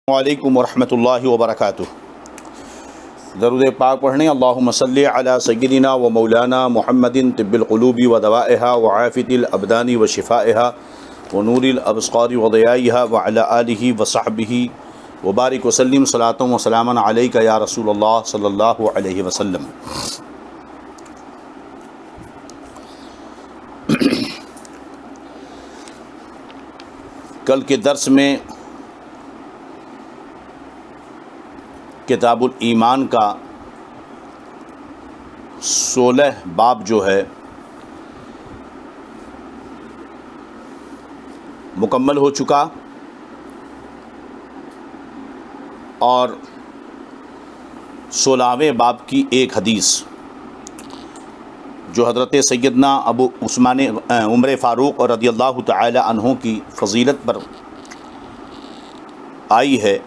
وعلیکم ورحمۃ اللہ وبرکاتہ۔ درود پاک پڑھنے اللہم صلی علی سیدنا و مولانا محمد طب القلوب و دوائها وعافیۃ الابدان و شفائها و نور الابصار و ضیائها وعلی آلہ وصحبہ وبارک وسلم صلاۃ و سلاما علیک یا رسول اللہ صلی اللہ علیہ وسلم۔ کل کے درس میں کتاب الایمان کا 16 باب جو ہے مکمل ہو چکا، اور 16ویں باب کی ایک حدیث جو حضرت سیدنا ابو عثمان عمر فاروق رضی اللہ تعالی عنہ کی فضیلت پر آئی ہے،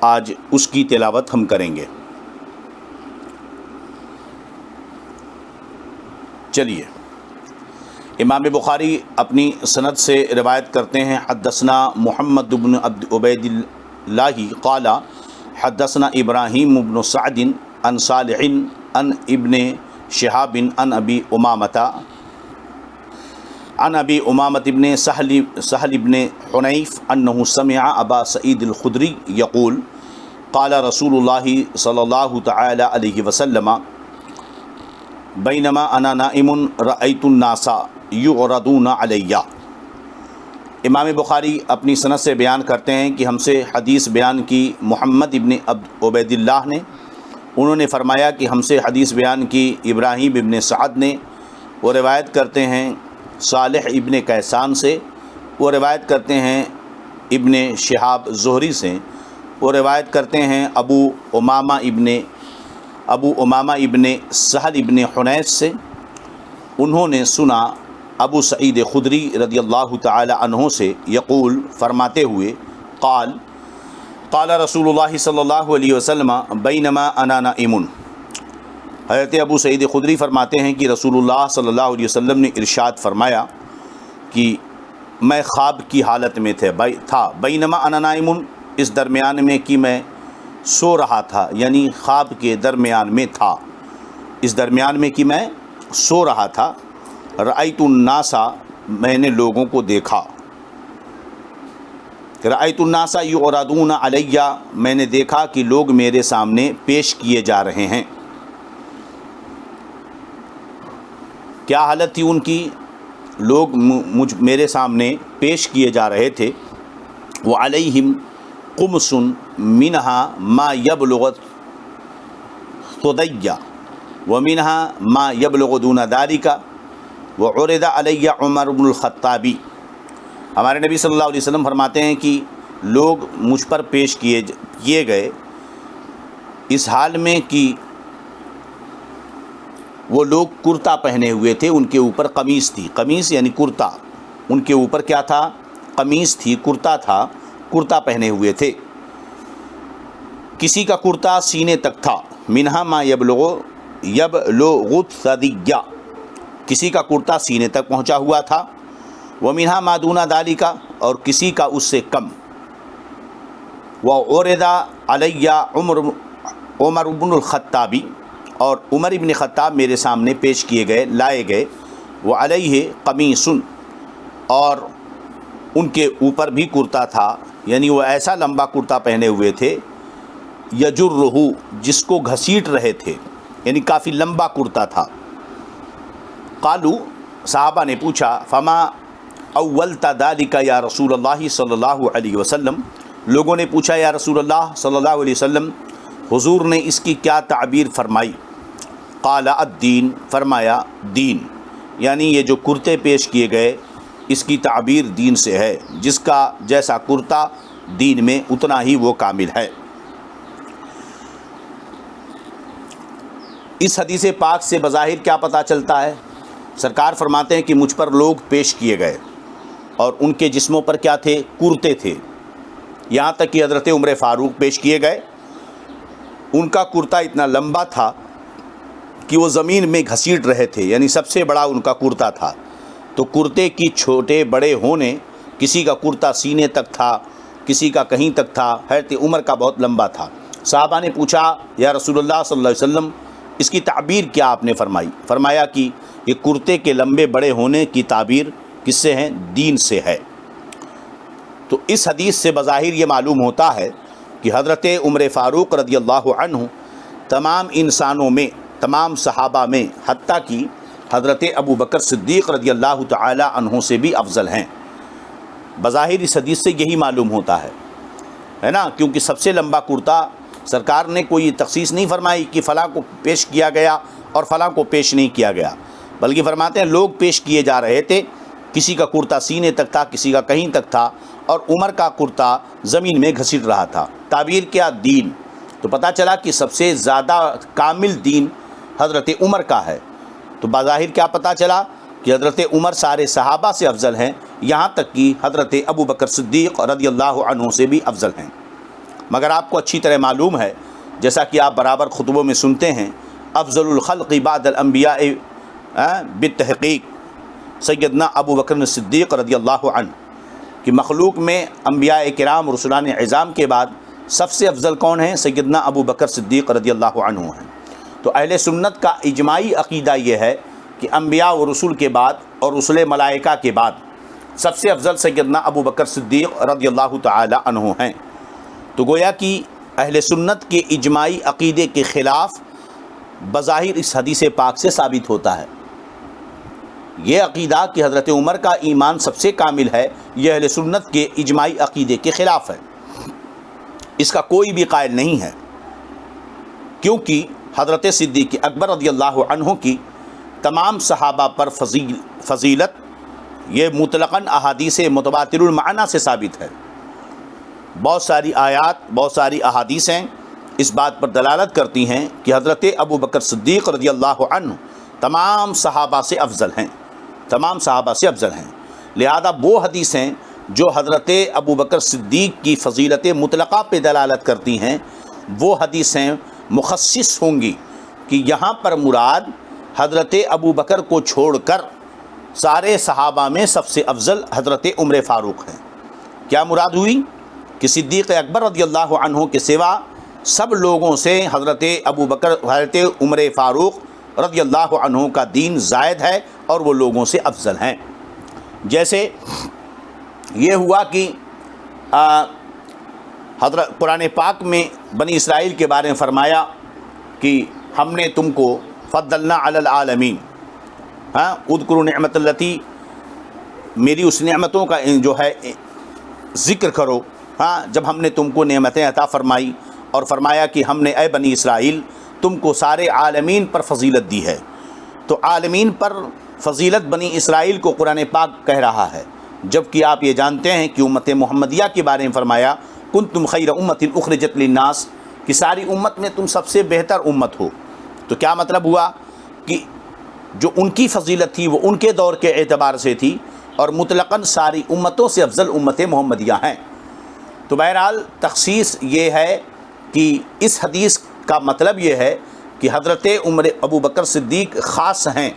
آج اس کی تلاوت ہم کریں گے۔ چلیے، امام بخاری اپنی سند سے روایت کرتے ہیں، حدثنا محمد بن عبید اللہ قال حدثنا ابراہیم بن سعد عن صالح عن ابن شہاب عن ابی امامۃ ابن سہل ابن حنیف انہ سمع ابا سعید الخدری یقول قال رسول اللہ صلی اللہ تعالی علیہ وسلم بینما انا نائم رأیت الناس یعرضون علی۔ امام بخاری اپنی سند سے بیان کرتے ہیں کہ ہم سے حدیث بیان کی محمد ابن عبید اللہ نے، انہوں نے فرمایا کہ ہم سے حدیث بیان کی ابراہیم ابن سعد نے، وہ روایت کرتے ہیں صالح ابن کیسان سے، وہ روایت کرتے ہیں ابن شہاب زہری سے، وہ روایت کرتے ہیں ابو امامہ ابن سہل ابن حنیف سے، انہوں نے سنا ابو سعید خدری رضی اللہ تعالی عنہ سے یقول فرماتے ہوئے قال رسول اللہ صلی اللہ علیہ وسلم بینما انا نائم۔ حضرت ابو سعید خدری فرماتے ہیں کہ رسول اللہ صلی اللہ علیہ وسلم نے ارشاد فرمایا کہ میں خواب کی حالت میں تھا، بینما انا نائم، اس درمیان میں کہ میں سو رہا تھا، یعنی خواب کے درمیان میں تھا، اس درمیان میں کہ میں سو رہا تھا، رأیت الناس، میں نے لوگوں کو دیکھا، رأیت الناس یعرضون علی، میں نے دیکھا کہ لوگ میرے سامنے پیش کیے جا رہے ہیں۔ کیا حالت تھی ان کی؟ لوگ میرے سامنے پیش کیے جا رہے تھے، وعلیہم قمص منها ما یبلغ ثدی ومنها ما یبلغ دون ذلک وعرض علی عمر بن الخطاب۔ ہمارے نبی صلی اللہ علیہ وسلم فرماتے ہیں کہ لوگ مجھ پر پیش کیے گئے اس حال میں کہ وہ لوگ کرتا پہنے ہوئے تھے، ان کے اوپر قمیص تھی، قمیص یعنی کرتا، ان کے اوپر کیا تھا؟ قمیص تھی، کرتا تھا، کرتا پہنے ہوئے تھے، کسی کا کرتا سینے تک تھا، منہا ما یبلغ الثدی، کسی کا کرتا سینے تک پہنچا ہوا تھا، ومنہا ما دون ذالک، اور کسی کا اس سے کم، وعرض علی عمر بن الخطاب، اور عمر ابن خطاب میرے سامنے پیش کیے گئے، لائے گئے، وعلیہ قمیص، اور ان کے اوپر بھی کرتا تھا، یعنی وہ ایسا لمبا کرتا پہنے ہوئے تھے، یجرہ، جس کو گھسیٹ رہے تھے، یعنی کافی لمبا کرتا تھا۔ قالو، صحابہ نے پوچھا، فما اولت ذالک یا رسول اللہ صلی اللہ علیہ وسلم، لوگوں نے پوچھا یا رسول اللہ صلی اللہ علیہ وسلم حضور نے اس کی کیا تعبیر فرمائی؟ قال الدین، فرمایا دین، یعنی یہ جو کرتے پیش کیے گئے اس کی تعبیر دین سے ہے، جس کا جیسا کرتا دین میں اتنا ہی وہ کامل ہے۔ اس حدیث پاک سے بظاہر کیا پتہ چلتا ہے؟ سرکار فرماتے ہیں کہ مجھ پر لوگ پیش کیے گئے اور ان کے جسموں پر کیا تھے؟ کرتے تھے، یہاں تک کہ حضرت عمر فاروق پیش کیے گئے، ان کا کرتا اتنا لمبا تھا کہ وہ زمین میں گھسیٹ رہے تھے، یعنی سب سے بڑا ان کا کرتا تھا۔ تو کرتے کی چھوٹے بڑے ہونے، کسی کا کرتا سینے تک تھا کسی کا کہیں تک تھا، حضرت عمر کا بہت لمبا تھا۔ صحابہ نے پوچھا یا رسول اللہ صلی اللہ علیہ وسلم اس کی تعبیر کیا آپ نے فرمائی؟ فرمایا کہ یہ کرتے کے لمبے بڑے ہونے کی تعبیر کس سے ہے؟ دین سے ہے۔ تو اس حدیث سے بظاہر یہ معلوم ہوتا ہے کہ حضرت عمر فاروق رضی اللہ عنہ تمام انسانوں میں، تمام صحابہ میں، حتیٰ کہ حضرت ابو بکر صدیق رضی اللہ تعالی عنہ سے بھی افضل ہیں۔ بظاہر اس حدیث سے یہی معلوم ہوتا ہے نا، کیونکہ سب سے لمبا کرتا سرکار نے کوئی تخصیص نہیں فرمائی کہ فلاں کو پیش کیا گیا اور فلاں کو پیش نہیں کیا گیا، بلکہ فرماتے ہیں لوگ پیش کیے جا رہے تھے، کسی کا کرتا سینے تک تھا، کسی کا کہیں تک تھا، اور عمر کا کرتا زمین میں گھسٹ رہا تھا۔ تعبیر کیا؟ دین۔ تو پتہ چلا کہ سب سے زیادہ کامل دین حضرت عمر کا ہے۔ تو بظاہر کیا پتہ چلا کہ حضرت عمر سارے صحابہ سے افضل ہیں، یہاں تک کہ حضرت ابو بکر صدیق رضی اللہ عنہ سے بھی افضل ہیں۔ مگر آپ کو اچھی طرح معلوم ہے، جیسا کہ آپ برابر خطبوں میں سنتے ہیں، افضل الخلق بعد الانبیاء بالتحقیق سیدنا ابو بکر صدیق رضی اللہ عنہ، کہ مخلوق میں انبیاء کرام رسولان اعظام کے بعد سب سے افضل کون ہیں؟ سیدنا ابو بکر صدیق رضی اللہ عنہ ہیں۔ تو اہل سنت کا اجماعی عقیدہ یہ ہے کہ انبیاء و رسول کے بعد اور رسل ملائکہ کے بعد سب سے افضل سیدنا ابو بکر صدیق رضی اللہ تعالی عنہ ہیں۔ تو گویا کہ اہل سنت کے اجماعی عقیدے کے خلاف بظاہر اس حدیث پاک سے ثابت ہوتا ہے۔ یہ عقیدہ کہ حضرت عمر کا ایمان سب سے کامل ہے، یہ اہل سنت کے اجماعی عقیدے کے خلاف ہے، اس کا کوئی بھی قائل نہیں ہے، کیونکہ حضرت صدیق اکبر رضی اللہ عنہ کی تمام صحابہ پر فضیلت یہ مطلقاً احادیث متواتر المعنی سے ثابت ہے۔ بہت ساری آیات، بہت ساری احادیثیں اس بات پر دلالت کرتی ہیں کہ حضرت ابو بکر صدیق رضی اللہ عنہ تمام صحابہ سے افضل ہیں، تمام صحابہ سے افضل ہیں۔ لہذا وہ حدیثیں جو حضرت ابو بکر صدیق کی فضیلت مطلقہ پہ دلالت کرتی ہیں، وہ حدیثیں مخصص ہوں گی کہ یہاں پر مراد حضرت ابو بکر کو چھوڑ کر سارے صحابہ میں سب سے افضل حضرت عمر فاروق ہیں۔ کیا مراد ہوئی؟ کہ صدیق اکبر رضی اللہ عنہ کے سوا سب لوگوں سے حضرت ابو بکر، حضرت عمر فاروق رضی اللہ عنہ کا دین زائد ہے اور وہ لوگوں سے افضل ہیں۔ جیسے یہ ہوا کہ حضرت قرآن پاک میں بنی اسرائیل کے بارے میں فرمایا کہ ہم نے تم کو فضلنا علی العالمین، اذکروا نعمت اللتی، میری اس نعمتوں کا جو ہے ذکر کرو، جب ہم نے تم کو نعمتیں عطا فرمائی اور فرمایا کہ ہم نے اے بنی اسرائیل تم کو سارے عالمین پر فضیلت دی ہے۔ تو عالمین پر فضیلت بنی اسرائیل کو قرآن پاک کہہ رہا ہے، جبکہ آپ یہ جانتے ہیں کہ امت محمدیہ کے بارے میں فرمایا کنتم خیر امت اخرجت للناس، کہ ساری امت میں تم سب سے بہتر امت ہو۔ تو کیا مطلب ہوا کہ جو ان کی فضیلت تھی وہ ان کے دور کے اعتبار سے تھی، اور مطلقاً ساری امتوں سے افضل امت محمدیہ ہیں۔ تو بہرحال تخصیص یہ ہے کہ اس حدیث کا مطلب یہ ہے کہ حضرت عمر ابو بکر صدیق خاص ہیں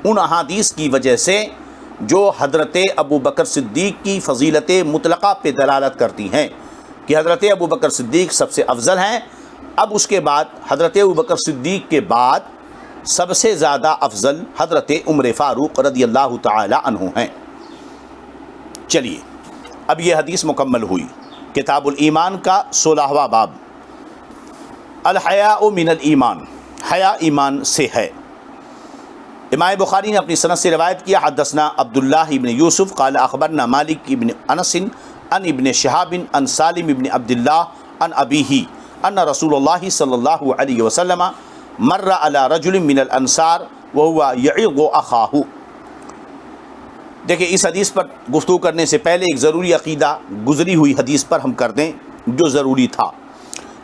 ان احادیث کی وجہ سے جو حضرت ابو بکر صدیق کی فضیلت مطلقہ پہ دلالت کرتی ہیں، کہ حضرت ابو بکر صدیق سب سے افضل ہیں۔ اب اس کے بعد حضرت ابو بکر صدیق کے بعد سب سے زیادہ افضل حضرت عمر فاروق رضی اللہ تعالی عنہ ہیں۔ چلیے اب یہ حدیث مکمل ہوئی۔ کتاب الایمان کا 16واں باب، الحیاء من الایمان، حیا ایمان سے ہے۔ امام بخاری نے اپنی سند سے روایت کیا، حدثنا عبداللہ ابن یوسف قال اخبرنا مالک ابن انس ان ابن شہاب ان سالم ابن عبداللہ ان ابیہ ان رسول اللہ صلی اللہ علیہ وسلم مر علی رجل من الانصار وهو یعظ اخاہ۔ دیکھیں اس حدیث پر گفتگو کرنے سے پہلے ایک ضروری عقیدہ گزری ہوئی حدیث پر ہم کر دیں جو ضروری تھا۔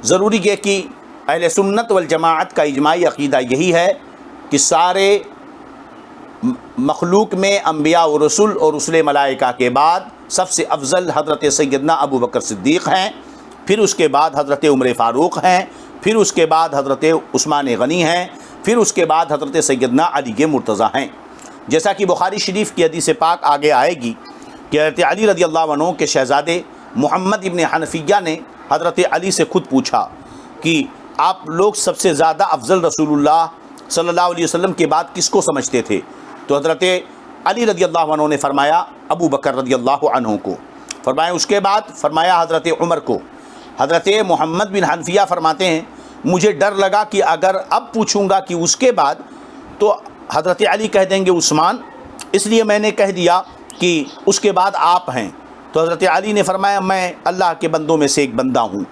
ضروری یہ کہ اہل سنت والجماعت کا اجماعی عقیدہ یہی ہے کہ سارے مخلوق میں انبیاء و رسول اور رسل ملائکہ کے بعد سب سے افضل حضرت سیدنا ابو بکر صدیق ہیں، پھر اس کے بعد حضرت عمر فاروق ہیں، پھر اس کے بعد حضرت عثمان غنی ہیں، پھر اس کے بعد حضرت سیدنا علی مرتضیٰ ہیں۔ جیسا کہ بخاری شریف کی حدیث پاک آگے آئے گی کہ حضرت علی رضی اللہ عنہ کے شہزادے محمد ابن حنفیہ نے حضرت علی سے خود پوچھا کہ آپ لوگ سب سے زیادہ افضل رسول اللہ صلی اللہ علیہ وسلم کے بعد کس کو سمجھتے تھے؟ تو حضرت علی رضی اللہ عنہ نے فرمایا ابو بکر رضی اللہ عنہ کو، فرمایا اس کے بعد فرمایا حضرت عمر کو۔ حضرت محمد بن حنفیہ فرماتے ہیں مجھے ڈر لگا کہ اگر اب پوچھوں گا کہ اس کے بعد تو حضرت علی کہہ دیں گے عثمان، اس لیے میں نے کہہ دیا کہ اس کے بعد آپ ہیں۔ تو حضرت علی نے فرمایا میں اللہ کے بندوں میں سے ایک بندہ ہوں۔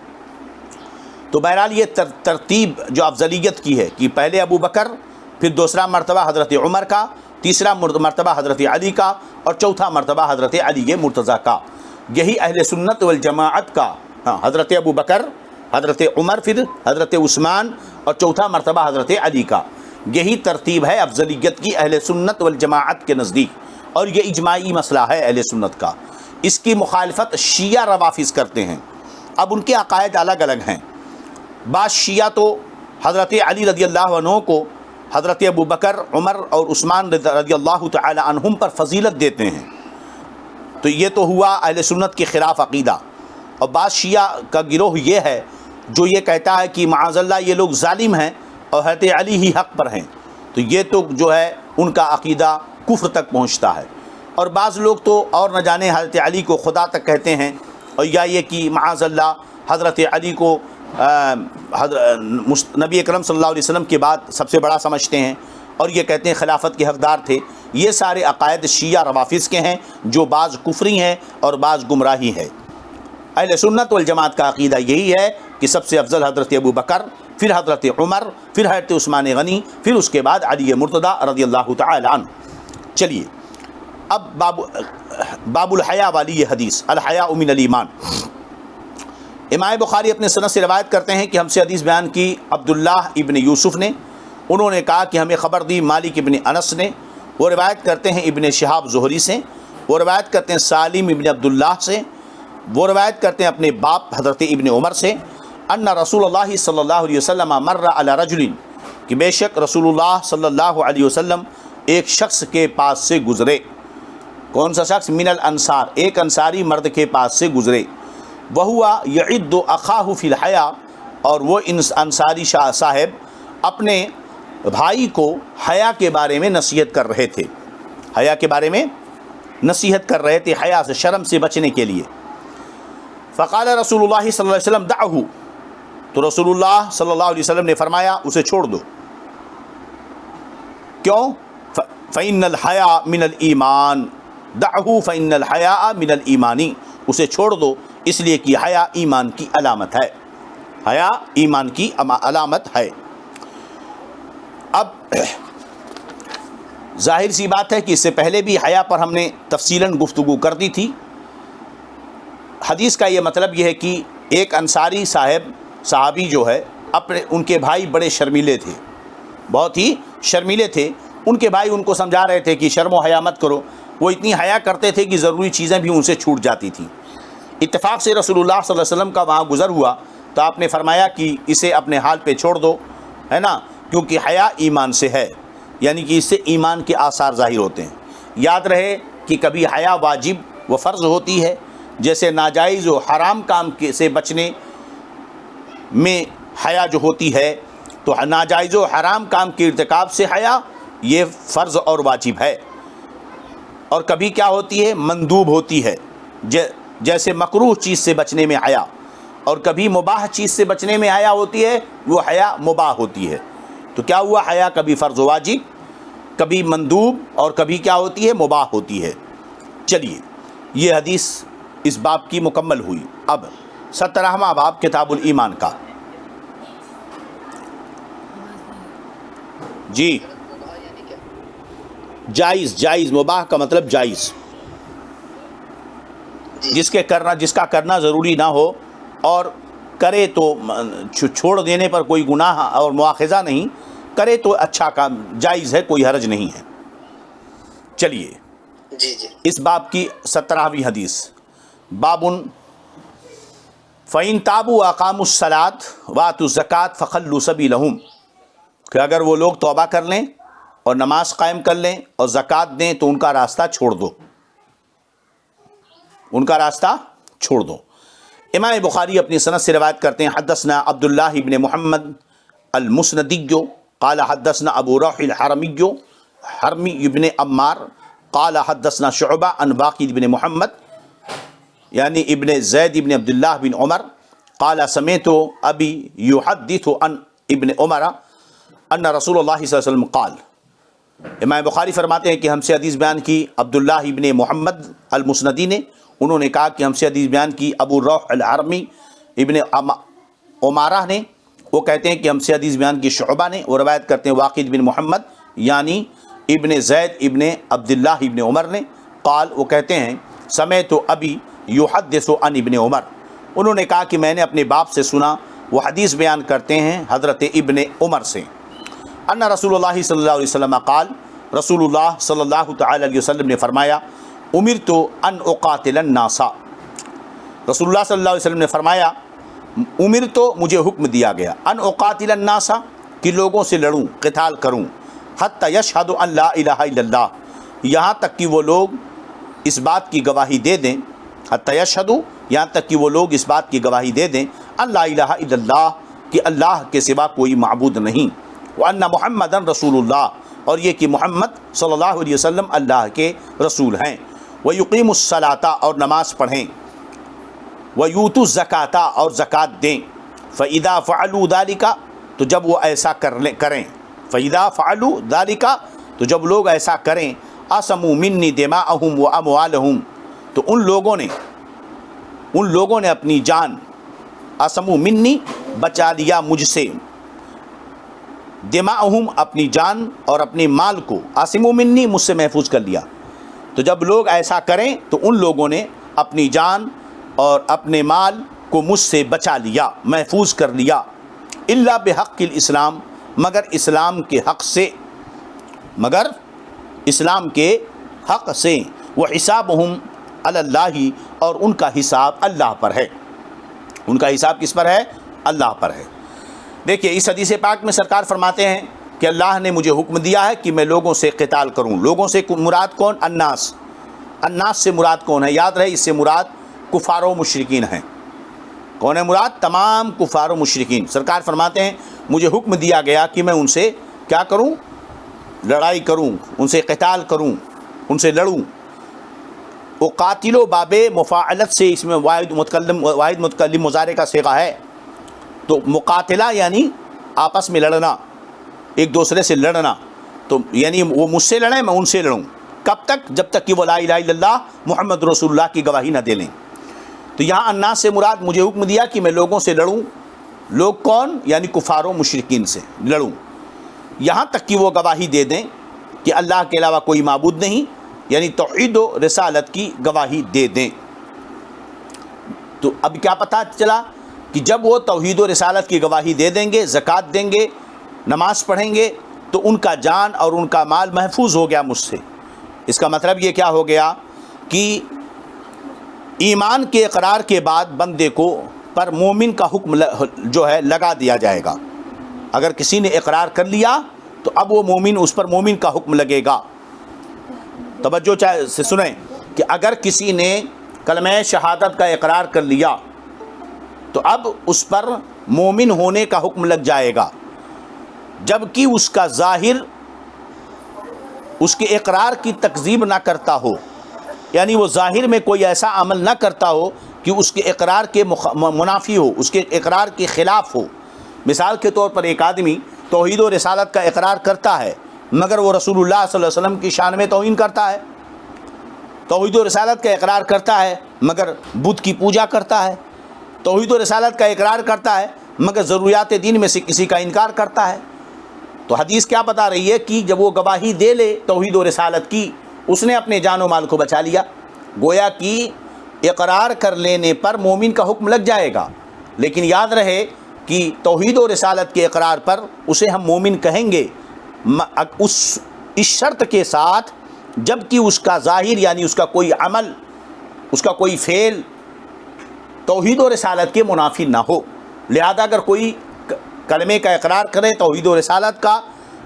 تو بہرحال یہ ترتیب جو افضلیت کی ہے کہ پہلے ابو بکر، پھر دوسرا مرتبہ حضرت عمر کا، تیسرا مرتبہ حضرت علی کا، اور چوتھا مرتبہ حضرت علی مرتضیٰ کا، یہی اہل سنت والجماعت کا، حضرت ابو بکر، حضرت عمر، پھر حضرت عثمان، اور چوتھا مرتبہ حضرت علی کا، یہی ترتیب ہے افضلیت کی اہل سنت والجماعت کے نزدیک، اور یہ اجماعی مسئلہ ہے اہل سنت کا۔ اس کی مخالفت شیعہ روافض کرتے ہیں۔ اب ان کے عقائد الگ الگ ہیں۔ بعض شیعہ تو حضرت علی رضی اللہ عنہ کو حضرت ابو بکر، عمر اور عثمان رضی اللہ تعالی عنہم پر فضیلت دیتے ہیں، تو یہ تو ہوا اہل سنت کے خلاف عقیدہ۔ اور بعض شیعہ کا گروہ یہ ہے جو یہ کہتا ہے کہ معاذ اللہ یہ لوگ ظالم ہیں اور حضرت علی ہی حق پر ہیں، تو یہ تو جو ہے ان کا عقیدہ کفر تک پہنچتا ہے۔ اور بعض لوگ تو اور نہ جانے حضرت علی کو خدا تک کہتے ہیں، اور یا یہ کہ معاذ اللہ حضرت علی کو نبی اکرم صلی اللہ علیہ وسلم کے بعد سب سے بڑا سمجھتے ہیں، اور یہ کہتے ہیں خلافت کے حقدار تھے۔ یہ سارے عقائد شیعہ روافض کے ہیں جو بعض کفری ہیں اور بعض گمراہی ہے۔ اہل سنت والجماعت کا عقیدہ یہی ہے کہ سب سے افضل حضرت ابو بکر، پھر حضرت عمر، پھر حضرت عثمان غنی، پھر اس کے بعد علی مرتضیٰ رضی اللہ تعالی عنہ۔ چلیے اب باب الحیا والی یہ حدیث، الحیاء من الایمان۔ امام بخاری اپنے سند سے روایت کرتے ہیں کہ ہم سے حدیث بیان کی عبداللہ ابن یوسف نے، انہوں نے کہا کہ ہمیں خبر دی مالک ابن انس نے، وہ روایت کرتے ہیں ابن شہاب زہری سے، وہ روایت کرتے ہیں سالم ابن عبداللہ سے، وہ روایت کرتے ہیں اپنے باپ حضرت ابن عمر سے، ان رسول اللہ صلی اللہ علیہ وسلم مر علی رجل، کہ بے شک رسول اللہ صلی اللہ علیہ وسلم ایک شخص کے پاس سے گزرے۔ کون سا شخص؟ من الانصار، ایک انصاری مرد کے پاس سے گزرے۔ وہوا یعد اخاہ فی الحیا، اور وہ انصاری صاحب اپنے بھائی کو حیا کے بارے میں نصیحت کر رہے تھے، حیا کے بارے میں نصیحت کر رہے تھے، حیا سے، شرم سے بچنے کے لیے۔ فقال رسول اللہ صلی اللہ علیہ وسلم دعہ، تو رسول اللہ صلی اللہ علیہ وسلم نے فرمایا اسے چھوڑ دو۔ کیوں؟ فإن الحیاء من الایمان، دعہ فإن الحیاء من الایمانی، اسے چھوڑ دو اس لیے کہ حیا ایمان کی علامت ہے، حیا ایمان کی علامت ہے۔ اب ظاہر سی بات ہے کہ اس سے پہلے بھی حیا پر ہم نے تفصیلاً گفتگو کر دی تھی۔ حدیث کا یہ مطلب یہ ہے کہ ایک انصاری صحابی جو ہے ان کے بھائی بڑے شرمیلے تھے، بہت ہی شرمیلے تھے۔ ان کے بھائی ان کو سمجھا رہے تھے کہ شرم و حیا مت کرو، وہ اتنی حیا کرتے تھے کہ ضروری چیزیں بھی ان سے چھوٹ جاتی تھیں۔ اتفاق سے رسول اللہ صلی اللہ علیہ وسلم کا وہاں گزر ہوا تو آپ نے فرمایا کہ اسے اپنے حال پہ چھوڑ دو، ہے نا، کیونکہ حیا ایمان سے ہے، یعنی کہ اس سے ایمان کے آثار ظاہر ہوتے ہیں۔ یاد رہے کہ کبھی حیا واجب و فرض ہوتی ہے، جیسے ناجائز و حرام کام سے بچنے میں حیا جو ہوتی ہے، تو ناجائز و حرام کام کے ارتکاب سے حیا یہ فرض اور واجب ہے۔ اور کبھی کیا ہوتی ہے؟ مندوب ہوتی ہے، جیسے مکروہ چیز سے بچنے میں حیا، اور کبھی مباح چیز سے بچنے میں حیا ہوتی ہے، وہ حیا مباح ہوتی ہے۔ تو کیا ہوا؟ حیا کبھی فرض و واجب، کبھی مندوب، اور کبھی کیا ہوتی ہے؟ مباح ہوتی ہے۔ چلیے یہ حدیث اس باب کی مکمل ہوئی۔ اب 17واں باب کتاب الایمان کا۔ جی جائز، مباح کا مطلب جائز، جس کا کرنا ضروری نہ ہو، اور کرے تو چھوڑ دینے پر کوئی گناہ اور مواخذہ نہیں، کرے تو اچھا کام، جائز ہے، کوئی حرج نہیں ہے۔ چلیے اس باب کی 17ویں حدیث، بابن فَإِن تَابُوا وَأَقَامُوا الصَّلَاةَ وَآتُوا الزَّكَاةَ فَخَلُّوا سَبِيلَهُمْ، کہ اگر وہ لوگ توبہ کر لیں اور نماز قائم کر لیں اور زکوٰۃ دیں تو ان کا راستہ چھوڑ دو، ان کا راستہ چھوڑ دو۔ امام بخاری اپنی سند سے روایت کرتے ہیں حدثنا عبداللہ ابن محمد المسندی قال حدثنا ابو روح الحرمی حرمی ابن عمار قال حدثنا شعبہ عن واقد ابن محمد یعنی ابن زید ابن عبداللہ بن عمر قال سمعت ابی یحدث عن ابن عمر ان رسول اللہ صلی اللہ علیہ وسلم قال، امام بخاری فرماتے ہیں کہ ہم سے حدیث بیان کی عبداللہ ابن محمد المسندی نے، انہوں نے کہا کہ ہم سے حدیث بیان کی ابو روح الحرمی ابن عمارہ نے، وہ کہتے ہیں کہ ہم سے حدیث بیان کی شعبہ نے، وہ روایت کرتے ہیں واقد بن محمد یعنی ابن زید ابن عبداللہ ابن عمر نے، قال وہ کہتے ہیں سمعت ابی یحدث عن ابن عمر، انہوں نے کہا کہ میں نے اپنے باپ سے سنا، وہ حدیث بیان کرتے ہیں حضرت ابن عمر سے، ان رسول اللہ صلی اللہ علیہ وسلم قال، رسول اللہ صلی اللہ تعالی علیہ وسلم نے فرمایا امرت ان اقاتل الناس، رسول اللہ صلی اللہ علیہ وسلم نے فرمایا امرت مجھے حکم دیا گیا ان اقاتل الناس کہ لوگوں سے لڑوں، قتال کروں، حتی یشہد ان لا الہ الا اللہ یہاں تک کہ وہ لوگ اس بات کی گواہی دے دیں، حتی یشہد یہاں تک کہ وہ لوگ اس بات کی گواہی دے دیں ان لا الہ الا اللہ کہ اللہ کے سوا کوئی معبود نہیں، وَأَنَّ مُحَمَّدًا رسول اللہ اور یہ کہ محمد صلی اللہ علیہ وسلم اللہ کے رسول ہیں، وَيُقِيمُ الصَّلَاةَ اور نماز پڑھیں، وَيُؤْتُوا الزَّكَاةَ اور زکوٰۃ دیں، فَإِذَا فَعَلُوا ذَلِكَ تو جب وہ ایسا کریں، فَإِذَا فَعَلُوا ذَلِكَ تو جب لوگ ایسا کریں، عَصَمُوا مِنِّي دِمَاءَهُمْ وَأَمْوَالَهُمْ تو ان لوگوں نے اپنی جان، عَصَمُوا مِنِّي بچا لیا مجھ سے، دماءہم اپنی جان اور اپنے مال کو، عاصموا منی مجھ سے محفوظ کر لیا، تو جب لوگ ایسا کریں تو ان لوگوں نے اپنی جان اور اپنے مال کو مجھ سے بچا لیا، محفوظ کر لیا، الا بحق الاسلام مگر اسلام کے حق سے، مگر اسلام کے حق سے، وحسابہم علی اللہ اور ان کا حساب اللہ پر ہے، ان کا حساب کس پر ہے؟ اللہ پر ہے۔ دیکھیے اس حدیث پاک میں سرکار فرماتے ہیں کہ اللہ نے مجھے حکم دیا ہے کہ میں لوگوں سے قتال کروں، لوگوں سے مراد کون؟ الناس، الناس سے مراد کون ہے؟ یاد رہے اس سے مراد کفار و مشرکین ہیں۔ کون ہے مراد؟ تمام کفار و مشرکین۔ سرکار فرماتے ہیں مجھے حکم دیا گیا کہ میں ان سے کیا کروں؟ لڑائی کروں، ان سے قتال کروں، ان سے لڑوں۔ قاتل و باب مفاعلت سے اس میں واحد متکلم مضارع کا صیغہ ہے، تو مقاتلہ یعنی آپس میں لڑنا، ایک دوسرے سے لڑنا، تو یعنی وہ مجھ سے لڑیں میں ان سے لڑوں، کب تک؟ جب تک کہ وہ لا الہ الا اللہ محمد رسول اللہ کی گواہی نہ دے لیں۔ تو یہاں الناس سے مراد مجھے حکم دیا کہ میں لوگوں سے لڑوں، لوگ کون؟ یعنی کفار و مشرکین سے لڑوں، یہاں تک کہ وہ گواہی دے دیں کہ اللہ کے علاوہ کوئی معبود نہیں، یعنی توحید و رسالت کی گواہی دے دیں۔ تو اب کیا پتہ چلا کہ جب وہ توحید و رسالت کی گواہی دے دیں گے، زکوٰۃ دیں گے، نماز پڑھیں گے، تو ان کا جان اور ان کا مال محفوظ ہو گیا مجھ سے۔ اس کا مطلب یہ کیا ہو گیا کہ ایمان کے اقرار کے بعد بندے کو پر مومن کا حکم جو ہے لگا دیا جائے گا۔ اگر کسی نے اقرار کر لیا تو اب وہ مومن، اس پر مومن کا حکم لگے گا۔ توجہ سے سنیں کہ اگر کسی نے کلمہ شہادت کا اقرار کر لیا تو اب اس پر مومن ہونے کا حکم لگ جائے گا، جبکہ اس کا ظاہر اس کے اقرار کی تکذیب نہ کرتا ہو، یعنی وہ ظاہر میں کوئی ایسا عمل نہ کرتا ہو کہ اس کے اقرار کے منافی ہو، اس کے اقرار کے خلاف ہو۔ مثال کے طور پر ایک آدمی توحید و رسالت کا اقرار کرتا ہے مگر وہ رسول اللہ صلی اللہ علیہ وسلم کی شان میں توہین کرتا ہے، توحید و رسالت کا اقرار کرتا ہے مگر بت کی پوجا کرتا ہے، توحید و رسالت کا اقرار کرتا ہے مگر ضروریات دین میں سے کسی کا انکار کرتا ہے۔ تو حدیث کیا بتا رہی ہے کہ جب وہ گواہی دے لے توحید و رسالت کی، اس نے اپنے جان و مال کو بچا لیا، گویا کہ اقرار کر لینے پر مومن کا حکم لگ جائے گا، لیکن یاد رہے کہ توحید و رسالت کے اقرار پر اسے ہم مومن کہیں گے اس شرط کے ساتھ جب کہ اس کا ظاہر یعنی اس کا کوئی عمل، اس کا کوئی فعل توحید و رسالت کے منافی نہ ہو۔ لہذا اگر کوئی کلمے کا اقرار کرے توحید و رسالت کا،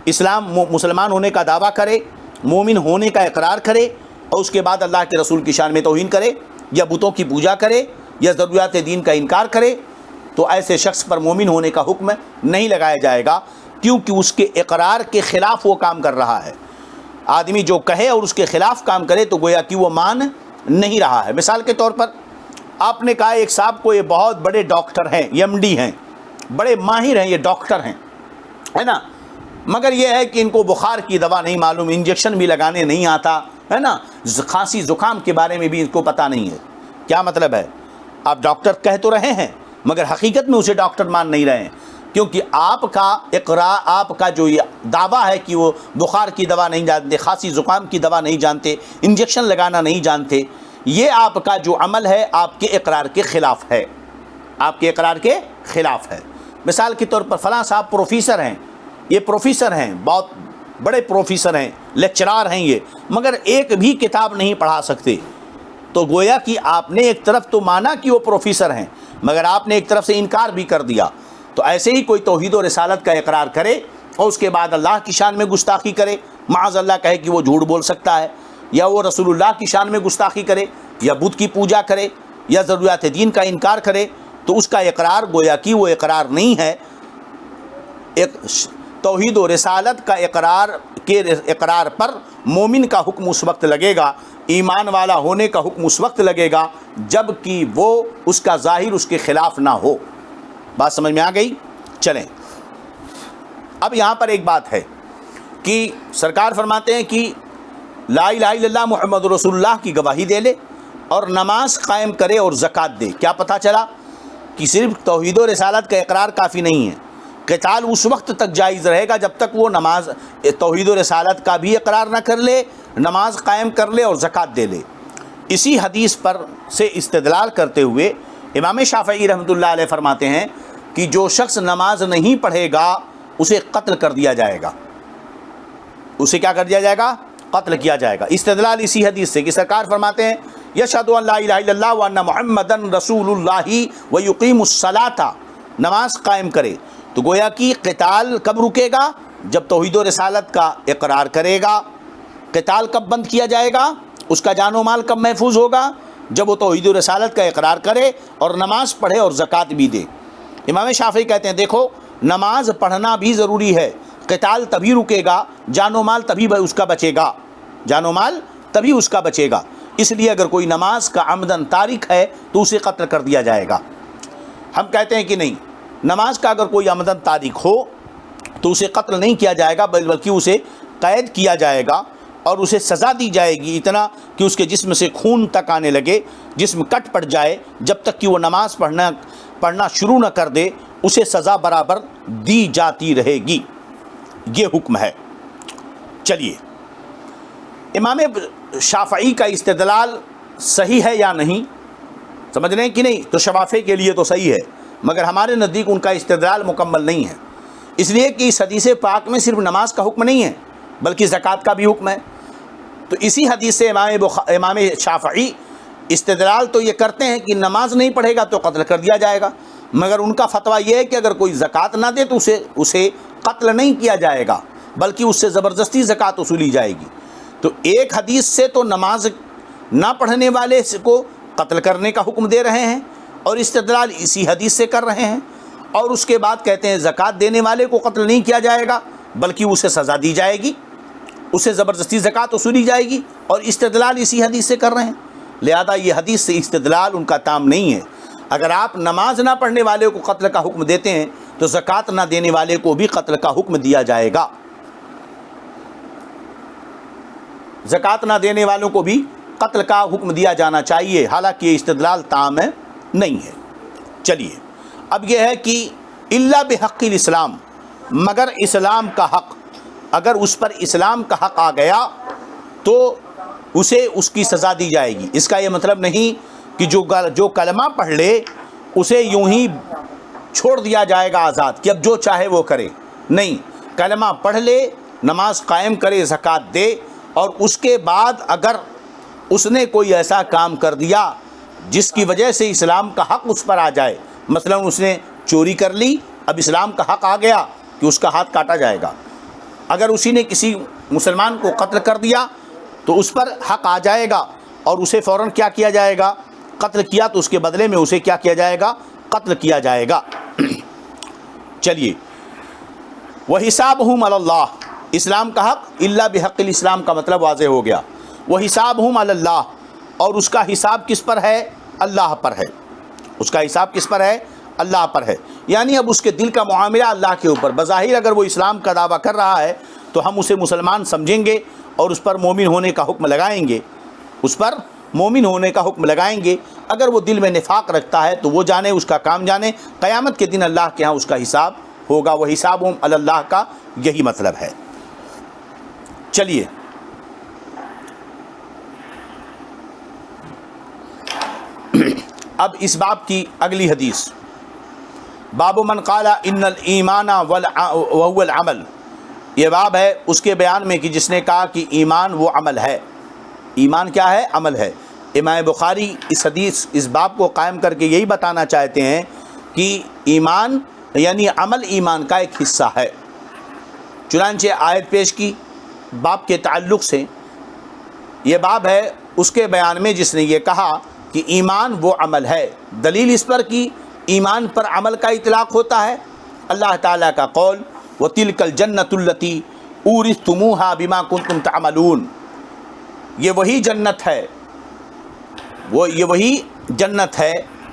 اسلام مسلمان ہونے کا دعویٰ کرے، مومن ہونے کا اقرار کرے، اور اس کے بعد اللہ کے رسول کی شان میں توہین کرے یا بتوں کی پوجا کرے یا ضروریات دین کا انکار کرے تو ایسے شخص پر مومن ہونے کا حکم نہیں لگایا جائے گا، کیونکہ اس کے اقرار کے خلاف وہ کام کر رہا ہے۔ آدمی جو کہے اور اس کے خلاف کام کرے تو گویا کہ وہ مان نہیں رہا ہے۔ مثال کے طور پر آپ نے کہا ایک صاحب کو یہ بہت بڑے ڈاکٹر ہیں، ایم ڈی ہیں، بڑے ماہر ہیں، یہ ڈاکٹر ہیں، ہے نا، مگر یہ ہے کہ ان کو بخار کی دوا نہیں معلوم، انجیکشن بھی لگانے نہیں آتا، ہے نا، کھانسی زکام کے بارے میں بھی ان کو پتہ نہیں ہے۔ کیا مطلب ہے؟ آپ ڈاکٹر کہہ تو رہے ہیں مگر حقیقت میں اسے ڈاکٹر مان نہیں رہے ہیں، کیونکہ آپ کا اقرار، آپ کا جو یہ دعویٰ ہے کہ وہ بخار کی دوا نہیں جانتے، کھانسی زکام کی دوا نہیں جانتے، انجیکشن لگانا نہیں جانتے، یہ آپ کا جو عمل ہے آپ کے اقرار کے خلاف ہے، آپ کے اقرار کے خلاف ہے۔ مثال کے طور پر فلاں صاحب پروفیسر ہیں، یہ پروفیسر ہیں، بہت بڑے پروفیسر ہیں، لیکچرار ہیں یہ، مگر ایک بھی کتاب نہیں پڑھا سکتے، تو گویا کہ آپ نے ایک طرف تو مانا کہ وہ پروفیسر ہیں مگر آپ نے ایک طرف سے انکار بھی کر دیا۔ تو ایسے ہی کوئی توحید و رسالت کا اقرار کرے اور اس کے بعد اللہ کی شان میں گستاخی کرے، معاذ اللہ کہے کہ وہ جھوٹ بول سکتا ہے، یا وہ رسول اللہ کی شان میں گستاخی کرے، یا بت کی پوجا کرے، یا ضروریات دین کا انکار کرے، تو اس کا اقرار گویا کہ وہ اقرار نہیں ہے۔ ایک توحید و رسالت کا اقرار پر مومن کا حکم اس وقت لگے گا، ایمان والا ہونے کا حکم اس وقت لگے گا جب کہ وہ اس کا ظاہر اس کے خلاف نہ ہو۔ بات سمجھ میں آ گئی؟ چلیں اب یہاں پر ایک بات ہے کہ سرکار فرماتے ہیں کہ لا الہ الا اللہ محمد رسول اللہ کی گواہی دے لے اور نماز قائم کرے اور زکوٰۃ دے۔ کیا پتہ چلا کہ صرف توحید و رسالت کا اقرار کافی نہیں ہے، قتال اس وقت تک جائز رہے گا جب تک وہ نماز، توحید و رسالت کا بھی اقرار نہ کر لے، نماز قائم کر لے اور زکوٰۃ دے لے۔ اسی حدیث پر سے استدلال کرتے ہوئے امام شافعی رحمۃ اللہ علیہ فرماتے ہیں کہ جو شخص نماز نہیں پڑھے گا اسے قتل کر دیا جائے گا، اسے کیا کر دیا جائے گا؟ قتل کیا جائے گا۔ استدلال اسی حدیث سے کہ سرکار فرماتے ہیں یشہد ان لا الہ الا اللہ وان محمدا رسول اللہ ویقیم الصلاۃ، نماز قائم کرے، تو گویا کہ قتال کب رکے گا؟ جب توحید و رسالت کا اقرار کرے گا۔ قتال کب بند کیا جائے گا؟ اس کا جان و مال کب محفوظ ہوگا؟ جب وہ توحید و رسالت کا اقرار کرے اور نماز پڑھے اور زکوٰۃ بھی دے۔ امام شافعی کہتے ہیں دیکھو نماز پڑھنا بھی ضروری ہے، قتال تبھی رکے گا، جان و مال تبھی اس کا بچے گا، جان و مال تبھی اس کا بچے گا، اس لیے اگر کوئی نماز کا عمدن تارک ہے تو اسے قتل کر دیا جائے گا۔ ہم کہتے ہیں کہ نہیں، نماز کا اگر کوئی عمدن تارک ہو تو اسے قتل نہیں کیا جائے گا بلکہ اسے قید کیا جائے گا اور اسے سزا دی جائے گی، اتنا کہ اس کے جسم سے خون تک آنے لگے، جسم کٹ پڑ جائے، جب تک کہ وہ نماز پڑھنا شروع نہ کر دے اسے سزا برابر دی جاتی رہے گی۔ یہ حکم ہے۔ چلیے امام شافعی کا استدلال صحیح ہے یا نہیں، سمجھ رہے ہیں کہ نہیں؟ تو شفافے کے لیے تو صحیح ہے مگر ہمارے نزدیک ان کا استدلال مکمل نہیں ہے، اس لیے کہ اس حدیث پاک میں صرف نماز کا حکم نہیں ہے بلکہ زکوٰۃ کا بھی حکم ہے۔ تو اسی حدیث سے امام شافعی استدلال تو یہ کرتے ہیں کہ نماز نہیں پڑھے گا تو قتل کر دیا جائے گا، مگر ان کا فتویٰ یہ ہے کہ اگر کوئی زکوٰۃ نہ دے تو اسے قتل نہیں کیا جائے گا بلکہ اس سے زبردستی زکوٰۃ وصولی جائے گی۔ تو ایک حدیث سے تو نماز نہ پڑھنے والے کو قتل کرنے کا حکم دے رہے ہیں اور استدلال اسی حدیث سے کر رہے ہیں، اور اس کے بعد کہتے ہیں زکوٰۃ دینے والے کو قتل نہیں کیا جائے گا بلکہ اسے سزا دی جائے گی، اسے زبردستی زکوٰۃ وصولی جائے گی، اور استدلال اسی حدیث سے کر رہے ہیں۔ لہذا یہ حدیث سے استدلال ان کا تام نہیں ہے۔ اگر آپ نماز نہ پڑھنے والے کو قتل کا حکم دیتے ہیں تو زکوٰۃ نہ دینے والے کو بھی قتل کا حکم دیا جائے گا، زکوٰۃ نہ دینے والوں کو بھی قتل کا حکم دیا جانا چاہیے، حالانکہ یہ استدلال تام نہیں ہے۔ چلیے اب یہ ہے کہ الا بحق الاسلام، مگر اسلام کا حق، اگر اس پر اسلام کا حق آ گیا تو اسے اس کی سزا دی جائے گی۔ اس کا یہ مطلب نہیں کہ جو کلمہ پڑھ لے اسے یوں ہی چھوڑ دیا جائے گا آزاد کہ اب جو چاہے وہ کرے، نہیں، کلمہ پڑھ لے، نماز قائم کرے، زکوٰۃ دے، اور اس کے بعد اگر اس نے کوئی ایسا کام کر دیا جس کی وجہ سے اسلام کا حق اس پر آ جائے، مثلا اس نے چوری کر لی، اب اسلام کا حق آ گیا کہ اس کا ہاتھ کاٹا جائے گا۔ اگر اسی نے کسی مسلمان کو قتل کر دیا تو اس پر حق آ جائے گا اور اسے فوراً کیا کیا جائے گا؟ قتل کیا تو اس کے بدلے میں اسے کیا کیا جائے گا؟ قتل کیا جائے گا۔ چلیے، وَحِسَابُهُمْ عَلَى اللَّهِ، اسلام کا حق الا بحق الاسلام کا مطلب واضح ہو گیا۔ وَحِسَابُهُمْ عَلَى اللَّهِ، اور اس کا حساب کس پر ہے؟ اللہ پر ہے۔ اس کا حساب کس پر ہے؟ اللہ پر ہے، یعنی اب اس کے دل کا معاملہ اللہ کے اوپر۔ بظاہر اگر وہ اسلام کا دعویٰ کر رہا ہے تو ہم اسے مسلمان سمجھیں گے اور اس پر مومن ہونے کا حکم لگائیں گے، اس پر مومن ہونے کا حکم لگائیں گے۔ اگر وہ دل میں نفاق رکھتا ہے تو وہ جانے، اس کا کام جانے، قیامت کے دن اللہ کے ہاں اس کا حساب ہوگا۔ وہ حسابہم علی اللہ کا یہی مطلب ہے۔ چلیے، اب اس باب کی اگلی حدیث، باب من قال ان الایمان وهو العمل، یہ باب ہے اس کے بیان میں کہ جس نے کہا کہ ایمان وہ عمل ہے۔ ایمان کیا ہے؟ عمل ہے۔ امام بخاری اس حدیث، اس باب کو قائم کر کے یہی بتانا چاہتے ہیں کہ ایمان یعنی عمل ایمان کا ایک حصہ ہے۔ چنانچہ آیت پیش کی باب کے تعلق سے، یہ باب ہے اس کے بیان میں جس نے یہ کہا کہ ایمان وہ عمل ہے۔ دلیل اس پر کہ ایمان پر عمل کا اطلاق ہوتا ہے اللہ تعالیٰ کا قول وَتِلْكَ الْجَنَّةُ الَّتِي أُورِثْتُمُوهَا بِمَا كُنْتُمْ تَعْمَلُونَ، یہ وہی جنت ہے، یہ وہی جنت ہے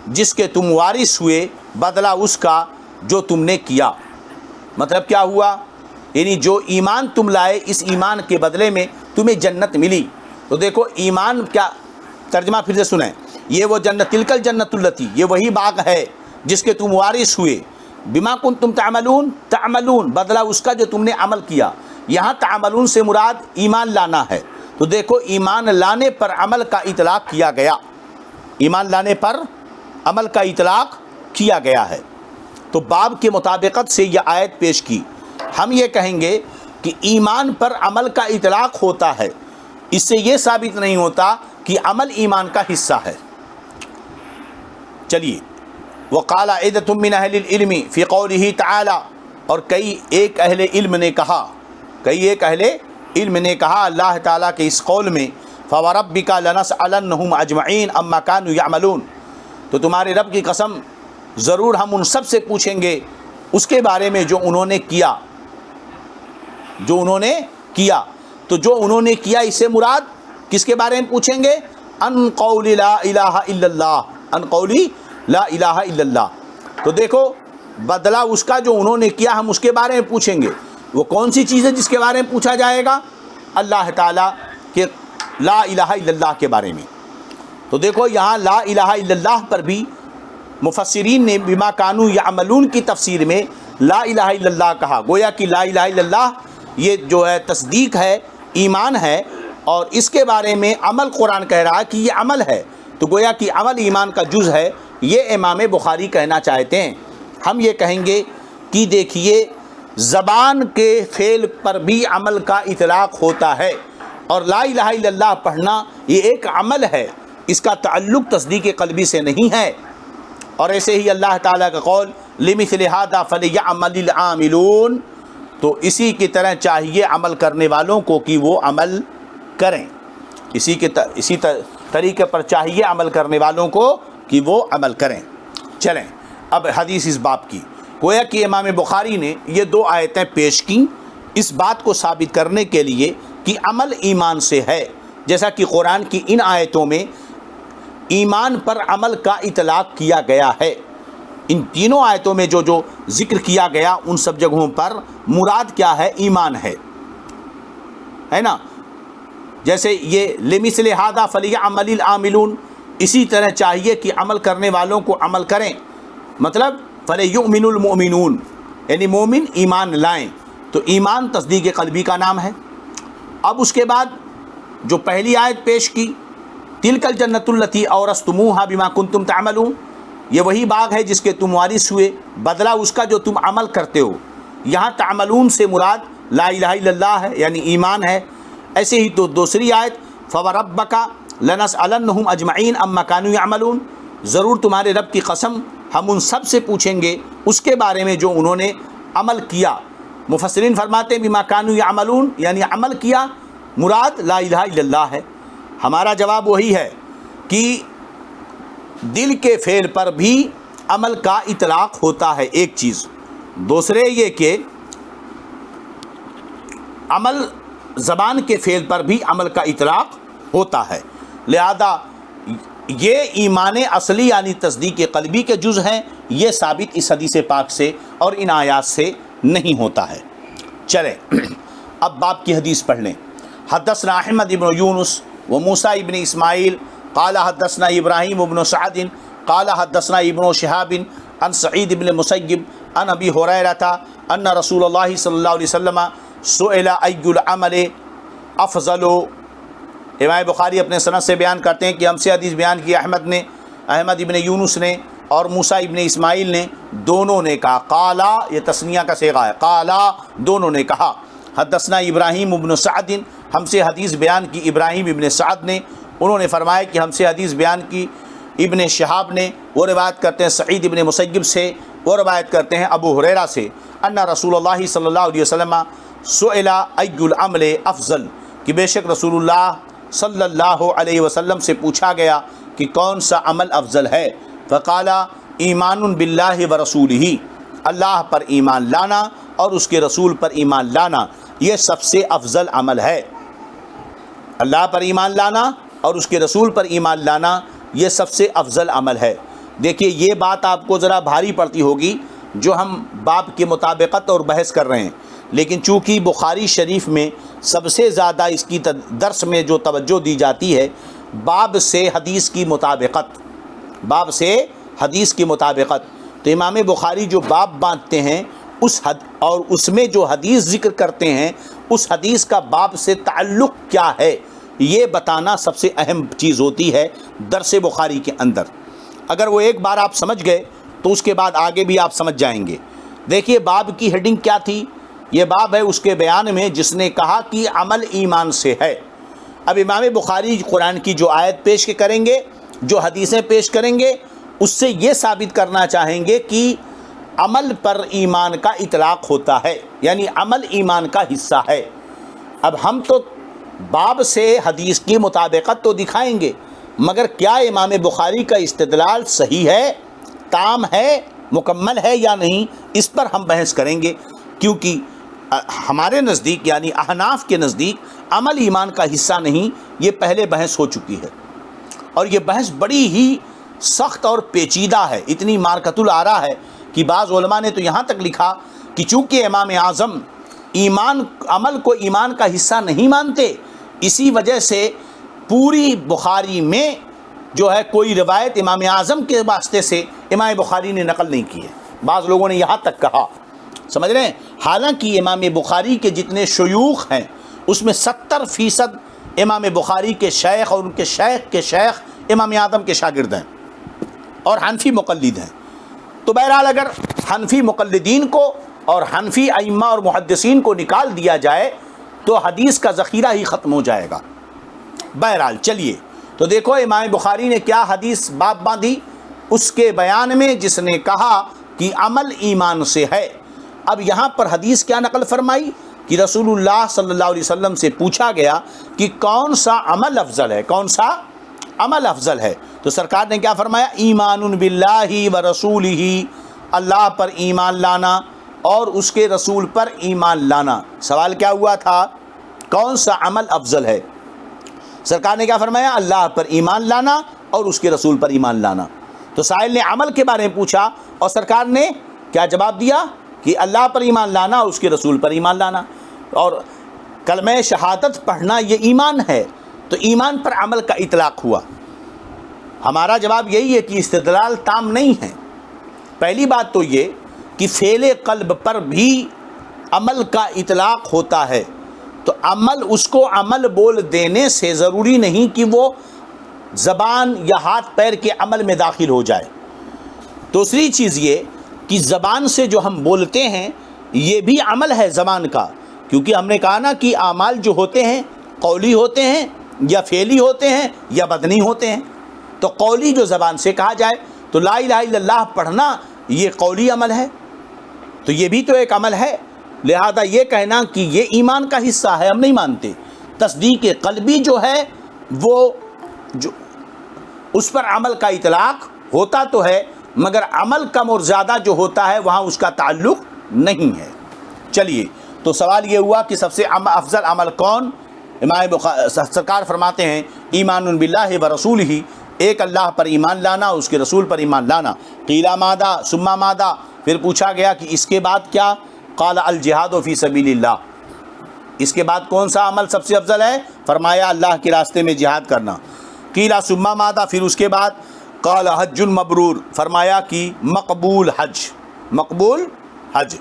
جس کے تم وارث ہوئے بدلہ اس کا جو تم نے کیا۔ مطلب کیا ہوا؟ یعنی جو ایمان تم لائے اس ایمان کے بدلے میں تمہیں جنت ملی۔ تو دیکھو ایمان کیا، ترجمہ پھر سے سنیں، یہ وہ جنت، تلک الجنت التی، یہ وہی باغ ہے جس کے تم وارث ہوئے، بما کنتم تعملون، تعملون بدلہ اس کا جو تم نے عمل کیا۔ یہاں تعملون سے مراد ایمان لانا ہے۔ تو دیکھو ایمان لانے پر عمل کا اطلاق کیا گیا، ایمان لانے پر عمل کا اطلاق کیا گیا ہے۔ تو باب کے مطابقت سے یہ آیت پیش کی۔ ہم یہ کہیں گے کہ ایمان پر عمل کا اطلاق ہوتا ہے، اس سے یہ ثابت نہیں ہوتا کہ عمل ایمان کا حصہ ہے۔ چلیے، وقال عدۃ من اہل العلم فی قولہ تعالی، اور کئی ایک اہل علم نے کہا اللہ تعالیٰ کے اس قول میں، فوربک لنسألنہم اجمعین عما کانوا یعملون، تو تمہارے رب کی قسم ضرور ہم ان سب سے پوچھیں گے اس کے بارے میں جو انہوں نے کیا، تو جو انہوں نے کیا اس سے مراد کس کے بارے میں پوچھیں گے؟ ان قول لا الہ الا اللہ، ان قولی لا الہ الا اللہ۔ تو دیکھو بدلہ اس کا جو انہوں نے کیا ہم اس کے بارے میں پوچھیں گے۔ وہ کون سی چیز ہے جس کے بارے میں پوچھا جائے گا؟ اللہ تعالیٰ کے لا الہ الا اللہ کے بارے میں۔ تو دیکھو یہاں لا الہ الا اللہ پر بھی مفسرین نے بما کانوا یعملون کی تفسیر میں لا الہ الا اللہ کہا، گویا کہ لا الہ الا اللہ یہ جو ہے تصدیق ہے، ایمان ہے، اور اس کے بارے میں عمل قرآن کہہ رہا ہے کہ یہ عمل ہے، تو گویا کہ عمل ایمان کا جز ہے، یہ امام بخاری کہنا چاہتے ہیں۔ ہم یہ کہیں گے کہ دیکھیے زبان کے فعل پر بھی عمل کا اطلاق ہوتا ہے، اور لا الہ الا اللہ پڑھنا یہ ایک عمل ہے، اس کا تعلق تصدیق قلبی سے نہیں ہے۔ اور ایسے ہی اللہ تعالیٰ کا قول لِمِثْلِ هَذَا فَلْيَعْمَلِ الْعَامِلُونَ، تو اسی کی طرح چاہیے عمل کرنے والوں کو کہ وہ عمل کریں، اسی طریقے پر چاہیے عمل کرنے والوں کو کہ وہ عمل کریں۔ چلیں اب حدیث اس باب کی، گویا کہ امام بخاری نے یہ دو آیتیں پیش کیں اس بات کو ثابت کرنے کے لیے کہ عمل ایمان سے ہے، جیسا کہ قرآن کی ان آیتوں میں ایمان پر عمل کا اطلاق کیا گیا ہے۔ ان تینوں آیتوں میں جو ذکر کیا گیا ان سب جگہوں پر مراد کیا ہے؟ ایمان ہے نا۔ جیسے یہ لِمِثْلِ هَذَا فَلْيَعْمَلِ الْعَامِلُونَ، اسی طرح چاہیے کہ عمل کرنے والوں کو عمل کریں، مطلب فَلْيُؤْمِنُ الْمُؤْمِنُونَ، یعنی مومن ایمان لائیں، تو ایمان تصدیق قلبی کا نام ہے۔ اب اس کے بعد جو پہلی آیت پیش کی، تِلْكَ الْجَنَّةُ الَّتِي أَوْرَثْتُمُوهَا بِمَا كُنْتُمْ تَعْمَلُونَ، یہ وہی باغ ہے جس کے تم وارث ہوئے بدلہ اس کا جو تم عمل کرتے ہو۔ یہاں تعملون سے مراد لا الہ الا اللہ ہے، یعنی ایمان ہے۔ ایسے ہی تو دوسری آیت فَوَرَبَّكَ لَنَسْأَلَنَّهُمْ أَجْمَعِينَ عَمَّا كَانُوا يَعْمَلُونَ، ضرور تمہارے رب کی قسم ہم ان سب سے پوچھیں گے اس کے بارے میں جو انہوں نے عمل کیا۔ مفسرین فرماتے ہیں بما كانوا يعملون، یعنی عمل کیا مراد لا الہ الا اللہ ہے۔ ہمارا جواب وہی ہے کہ دل کے فعل پر بھی عمل کا اطلاق ہوتا ہے، ایک چیز۔ دوسرے یہ کہ عمل زبان کے فعل پر بھی عمل کا اطلاق ہوتا ہے، لہذا یہ ایمان اصلی یعنی تصدیق قلبی کے جز ہیں، یہ ثابت اس حدیث پاک سے اور ان آیات سے نہیں ہوتا ہے۔ چلیں اب باب کی حدیث پڑھ لیں۔ حدثنا احمد بن یونس و موسیٰ ابن اسماعیل قال حدثنا ابراہیم بن سعد قال حدثنا ابن شہاب عن سعید بن مسیب عن ابی ہریرہ ان رسول اللہ صلی اللہ علیہ وسلم سئل ای العمل افضل۔ امام بخاری اپنے سند سے بیان کرتے ہیں کہ ہم سے حدیث بیان کی احمد ابن یونس نے اور موسیٰ ابن اسماعیل نے، دونوں نے کہا، قالا یہ تثنیہ کا صیغہ ہے، قالا دونوں نے کہا، حدثنا ابراہیم ابن سعد ہم سے حدیث بیان کی ابراہیم ابن سعد نے، انہوں نے فرمایا کہ ہم سے حدیث بیان کی ابن شہاب نے، وہ روایت کرتے ہیں سعید ابن مسیب سے، وہ روایت کرتے ہیں ابو ہریرہ سے، ان رسول اللہ صلی اللہ علیہ وسلم سئل ای العمل افضل، کہ بے شک رسول اللہ صلی اللہ علیہ وسلم سے پوچھا گیا کہ کون سا عمل افضل ہے، فقال ایمان باللہ ورسولہ، اللہ پر ایمان لانا اور اس کے رسول پر ایمان لانا یہ سب سے افضل عمل ہے۔ اللہ پر ایمان لانا اور اس کے رسول پر ایمان لانا یہ سب سے افضل عمل ہے۔ دیکھیے یہ بات آپ کو ذرا بھاری پڑتی ہوگی جو ہم باب کے مطابقت اور بحث کر رہے ہیں، لیکن چونکہ بخاری شریف میں سب سے زیادہ اس کی درس میں جو توجہ دی جاتی ہے باب سے حدیث کی مطابقت، باب سے حدیث کی مطابقت، تو امام بخاری جو باب باندھتے ہیں اور اس میں جو حدیث ذکر کرتے ہیں اس حدیث کا باب سے تعلق کیا ہے یہ بتانا سب سے اہم چیز ہوتی ہے درس بخاری کے اندر۔ اگر وہ ایک بار آپ سمجھ گئے تو اس کے بعد آگے بھی آپ سمجھ جائیں گے۔ دیکھیے باب کی ہیڈنگ کیا تھی، یہ باب ہے اس کے بیان میں جس نے کہا کہ عمل ایمان سے ہے۔ اب امام بخاری قرآن کی جو آیت پیش کریں گے، جو حدیثیں پیش کریں گے، اس سے یہ ثابت کرنا چاہیں گے کہ عمل پر ایمان کا اطلاق ہوتا ہے، یعنی عمل ایمان کا حصہ ہے۔ اب ہم تو باب سے حدیث کی مطابقت تو دکھائیں گے، مگر کیا امام بخاری کا استدلال صحیح ہے، تام ہے، مکمل ہے یا نہیں، اس پر ہم بحث کریں گے، کیونکہ ہمارے نزدیک یعنی احناف کے نزدیک عمل ایمان کا حصہ نہیں، یہ پہلے بحث ہو چکی ہے، اور یہ بحث بڑی ہی سخت اور پیچیدہ ہے، اتنی مارکت الآراء ہے کہ بعض علماء نے تو یہاں تک لکھا کہ چونکہ امام اعظم عمل کو ایمان کا حصہ نہیں مانتے، اسی وجہ سے پوری بخاری میں جو ہے کوئی روایت امام اعظم کے واسطے سے امام بخاری نے نقل نہیں کی ہے۔ بعض لوگوں نے یہاں تک کہا، سمجھ رہے ہیں، حالانکہ امام بخاری کے جتنے شیوخ ہیں اس میں 70% امام بخاری کے شیخ اور ان کے شیخ کے شیخ امام اعظم کے شاگرد ہیں اور حنفی مقلد ہیں۔ تو بہرحال اگر حنفی مقلدین کو اور حنفی ائمہ اور محدثین کو نکال دیا جائے تو حدیث کا ذخیرہ ہی ختم ہو جائے گا۔ بہرحال چلیے تو دیکھو امام بخاری نے کیا حدیث باب باندھی اس کے بیان میں، جس نے کہا کہ عمل ایمان سے ہے۔ اب یہاں پر حدیث کیا نقل فرمائی کہ رسول اللہ صلی اللہ علیہ وسلم سے پوچھا گیا کہ کون سا عمل افضل ہے، کون سا عمل افضل ہے، تو سرکار نے کیا فرمایا، ایمان باللہ ورسولہ، اللہ پر ایمان لانا اور اس کے رسول پر ایمان لانا۔ سوال کیا ہوا تھا، کون سا عمل افضل ہے؟ سرکار نے کیا فرمایا، اللہ پر ایمان لانا اور اس کے رسول پر ایمان لانا۔ تو سائل نے عمل کے بارے میں پوچھا اور سرکار نے کیا جواب دیا کہ اللہ پر ایمان لانا اور اس کے رسول پر ایمان لانا، اور کلمہ شہادت پڑھنا یہ ایمان ہے، تو ایمان پر عمل کا اطلاق ہوا۔ ہمارا جواب یہی ہے کہ استدلال تام نہیں ہے۔ پہلی بات تو یہ کہ فعل قلب پر بھی عمل کا اطلاق ہوتا ہے، تو عمل اس کو عمل بول دینے سے ضروری نہیں کہ وہ زبان یا ہاتھ پیر کے عمل میں داخل ہو جائے۔ دوسری چیز یہ کہ زبان سے جو ہم بولتے ہیں یہ بھی عمل ہے زبان کا، کیونکہ ہم نے کہا نا کہ اعمال جو ہوتے ہیں قولی ہوتے ہیں یا فعلی ہوتے ہیں یا بدنی ہوتے ہیں۔ تو قولی جو زبان سے کہا جائے تو لا الہ الا اللہ پڑھنا یہ قولی عمل ہے، تو یہ بھی تو ایک عمل ہے، لہذا یہ کہنا کہ یہ ایمان کا حصہ ہے ہم نہیں مانتے۔ تصدیق قلبی جو ہے وہ جو اس پر عمل کا اطلاق ہوتا تو ہے مگر عمل کم اور زیادہ جو ہوتا ہے وہاں اس کا تعلق نہیں ہے۔ چلیے، تو سوال یہ ہوا کہ سب سے افضل عمل کون؟ امام سرکار فرماتے ہیں ایمان باللہ ورسولہ، ایک اللہ پر ایمان لانا، اس کے رسول پر ایمان لانا۔ قیل ماذا ثم ماذا، پھر پوچھا گیا کہ اس کے بعد کیا؟ قال الجہاد فی سبیل اللہ، اس کے بعد کون سا عمل سب سے افضل ہے؟ فرمایا اللہ کے راستے میں جہاد کرنا۔ قیل ثم ماذا، پھر اس کے بعد؟ قال حج مبرور، فرمایا کہ مقبول حج، مقبول حج۔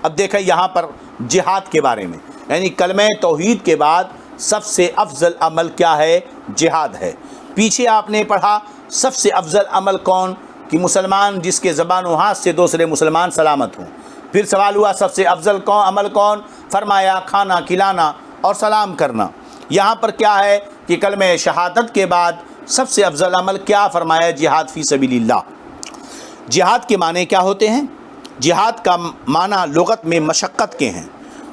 اب دیکھیں یہاں پر جہاد کے بارے میں، یعنی کلمہ توحید کے بعد سب سے افضل عمل کیا ہے؟ جہاد ہے۔ پیچھے آپ نے پڑھا سب سے افضل عمل کون؟ کہ مسلمان جس کے زبان و ہاتھ سے دوسرے مسلمان سلامت ہوں۔ پھر سوال ہوا سب سے افضل عمل کون؟ فرمایا کھانا کھلانا اور سلام کرنا۔ یہاں پر کیا ہے کہ کلمہ شہادت کے بعد سب سے افضل عمل کیا؟ فرمایا جہاد فی سبیل اللہ۔ جہاد کے معنی کیا ہوتے ہیں؟ جہاد کا معنی لغت میں مشقت کے ہیں،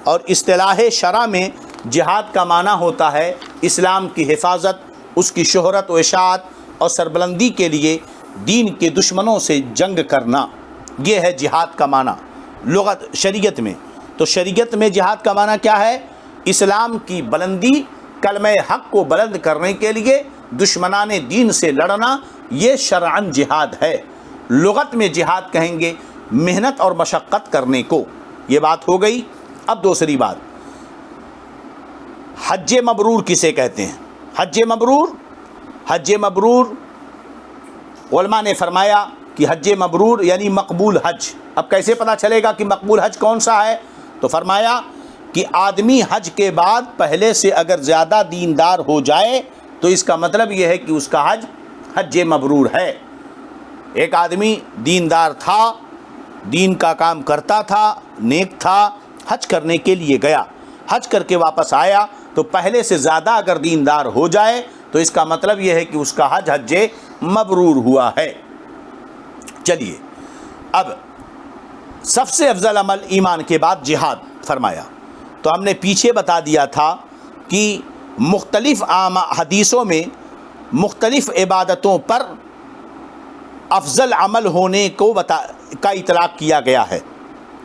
اور اصطلاح شرع میں جہاد کا معنی ہوتا ہے اسلام کی حفاظت، اس کی شہرت و اشاعت اور سربلندی کے لیے دین کے دشمنوں سے جنگ کرنا، یہ ہے جہاد کا معنی لغت شریعت میں۔ تو شریعت میں جہاد کا معنی کیا ہے؟ اسلام کی بلندی، کلمہ حق کو بلند کرنے کے لیے دشمنان دین سے لڑنا، یہ شرعاً جہاد ہے۔ لغت میں جہاد کہیں گے محنت اور مشقت کرنے کو۔ یہ بات ہو گئی۔ اب دوسری بات، حج مبرور کسے کہتے ہیں؟ حج مبرور، حج مبرور علماء نے فرمایا کہ حج مبرور یعنی مقبول حج۔ اب کیسے پتہ چلے گا کہ مقبول حج کون سا ہے؟ تو فرمایا کہ آدمی حج کے بعد پہلے سے اگر زیادہ دیندار ہو جائے تو اس کا مطلب یہ ہے کہ اس کا حج حج مبرور ہے۔ ایک آدمی دیندار تھا، دین کا کام کرتا تھا، نیک تھا، حج کرنے کے لیے گیا، حج کر کے واپس آیا تو پہلے سے زیادہ اگر دیندار ہو جائے تو اس کا مطلب یہ ہے کہ اس کا حج حج مبرور ہوا ہے۔ چلیے، اب سب سے افضل عمل ایمان کے بعد جہاد فرمایا، تو ہم نے پیچھے بتا دیا تھا کہ مختلف حدیثوں میں مختلف عبادتوں پر افضل عمل ہونے کو کا اطلاق کیا گیا ہے۔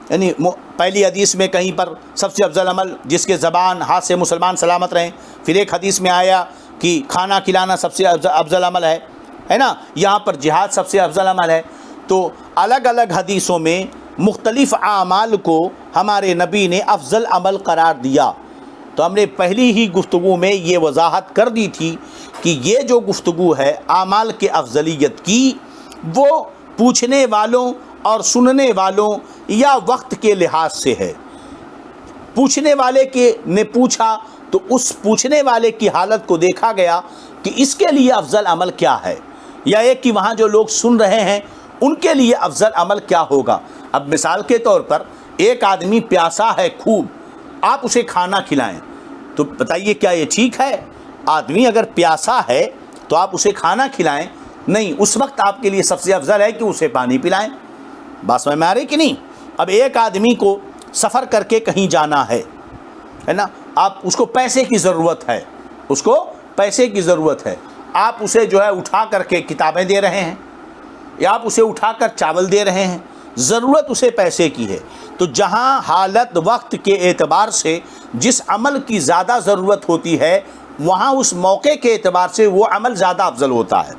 یعنی پہلی حدیث میں کہیں پر سب سے افضل عمل جس کے زبان ہاتھ سے مسلمان سلامت رہیں، پھر ایک حدیث میں آیا کہ کھانا کھلانا سب سے افضل عمل ہے نا، یہاں پر جہاد سب سے افضل عمل ہے۔ تو الگ الگ حدیثوں میں مختلف اعمال کو ہمارے نبی نے افضل عمل قرار دیا۔ تو ہم نے پہلی ہی گفتگو میں یہ وضاحت کر دی تھی کہ یہ جو گفتگو ہے اعمال کے افضلیت کی، وہ پوچھنے والوں اور سننے والوں یا وقت کے لحاظ سے ہے۔ پوچھنے والے نے پوچھا تو اس پوچھنے والے کی حالت کو دیکھا گیا کہ اس کے لیے افضل عمل کیا ہے، یا ایک کہ وہاں جو لوگ سن رہے ہیں ان کے لیے افضل عمل کیا ہوگا۔ اب مثال کے طور پر ایک آدمی پیاسا ہے خوب، آپ اسے کھانا کھلائیں تو بتائیے کیا یہ ٹھیک ہے؟ آدمی اگر پیاسا ہے تو آپ اسے کھانا کھلائیں؟ نہیں، اس وقت آپ کے لیے سب سے افضل ہے کہ اسے پانی پلائیں۔ بات سمجھ میں آ رہی کہ نہیں؟ اب ایک آدمی کو سفر کر کے کہیں جانا ہے نا، آپ اس کو پیسے کی ضرورت ہے، اس کو پیسے کی ضرورت ہے، آپ اسے جو ہے اٹھا کر کے کتابیں دے رہے ہیں یا آپ اسے اٹھا کر چاول دے رہے ہیں، ضرورت اسے پیسے کی ہے۔ تو جہاں حالت وقت کے اعتبار سے جس عمل کی زیادہ ضرورت ہوتی ہے وہاں اس موقع کے اعتبار سے وہ عمل زیادہ افضل ہوتا ہے۔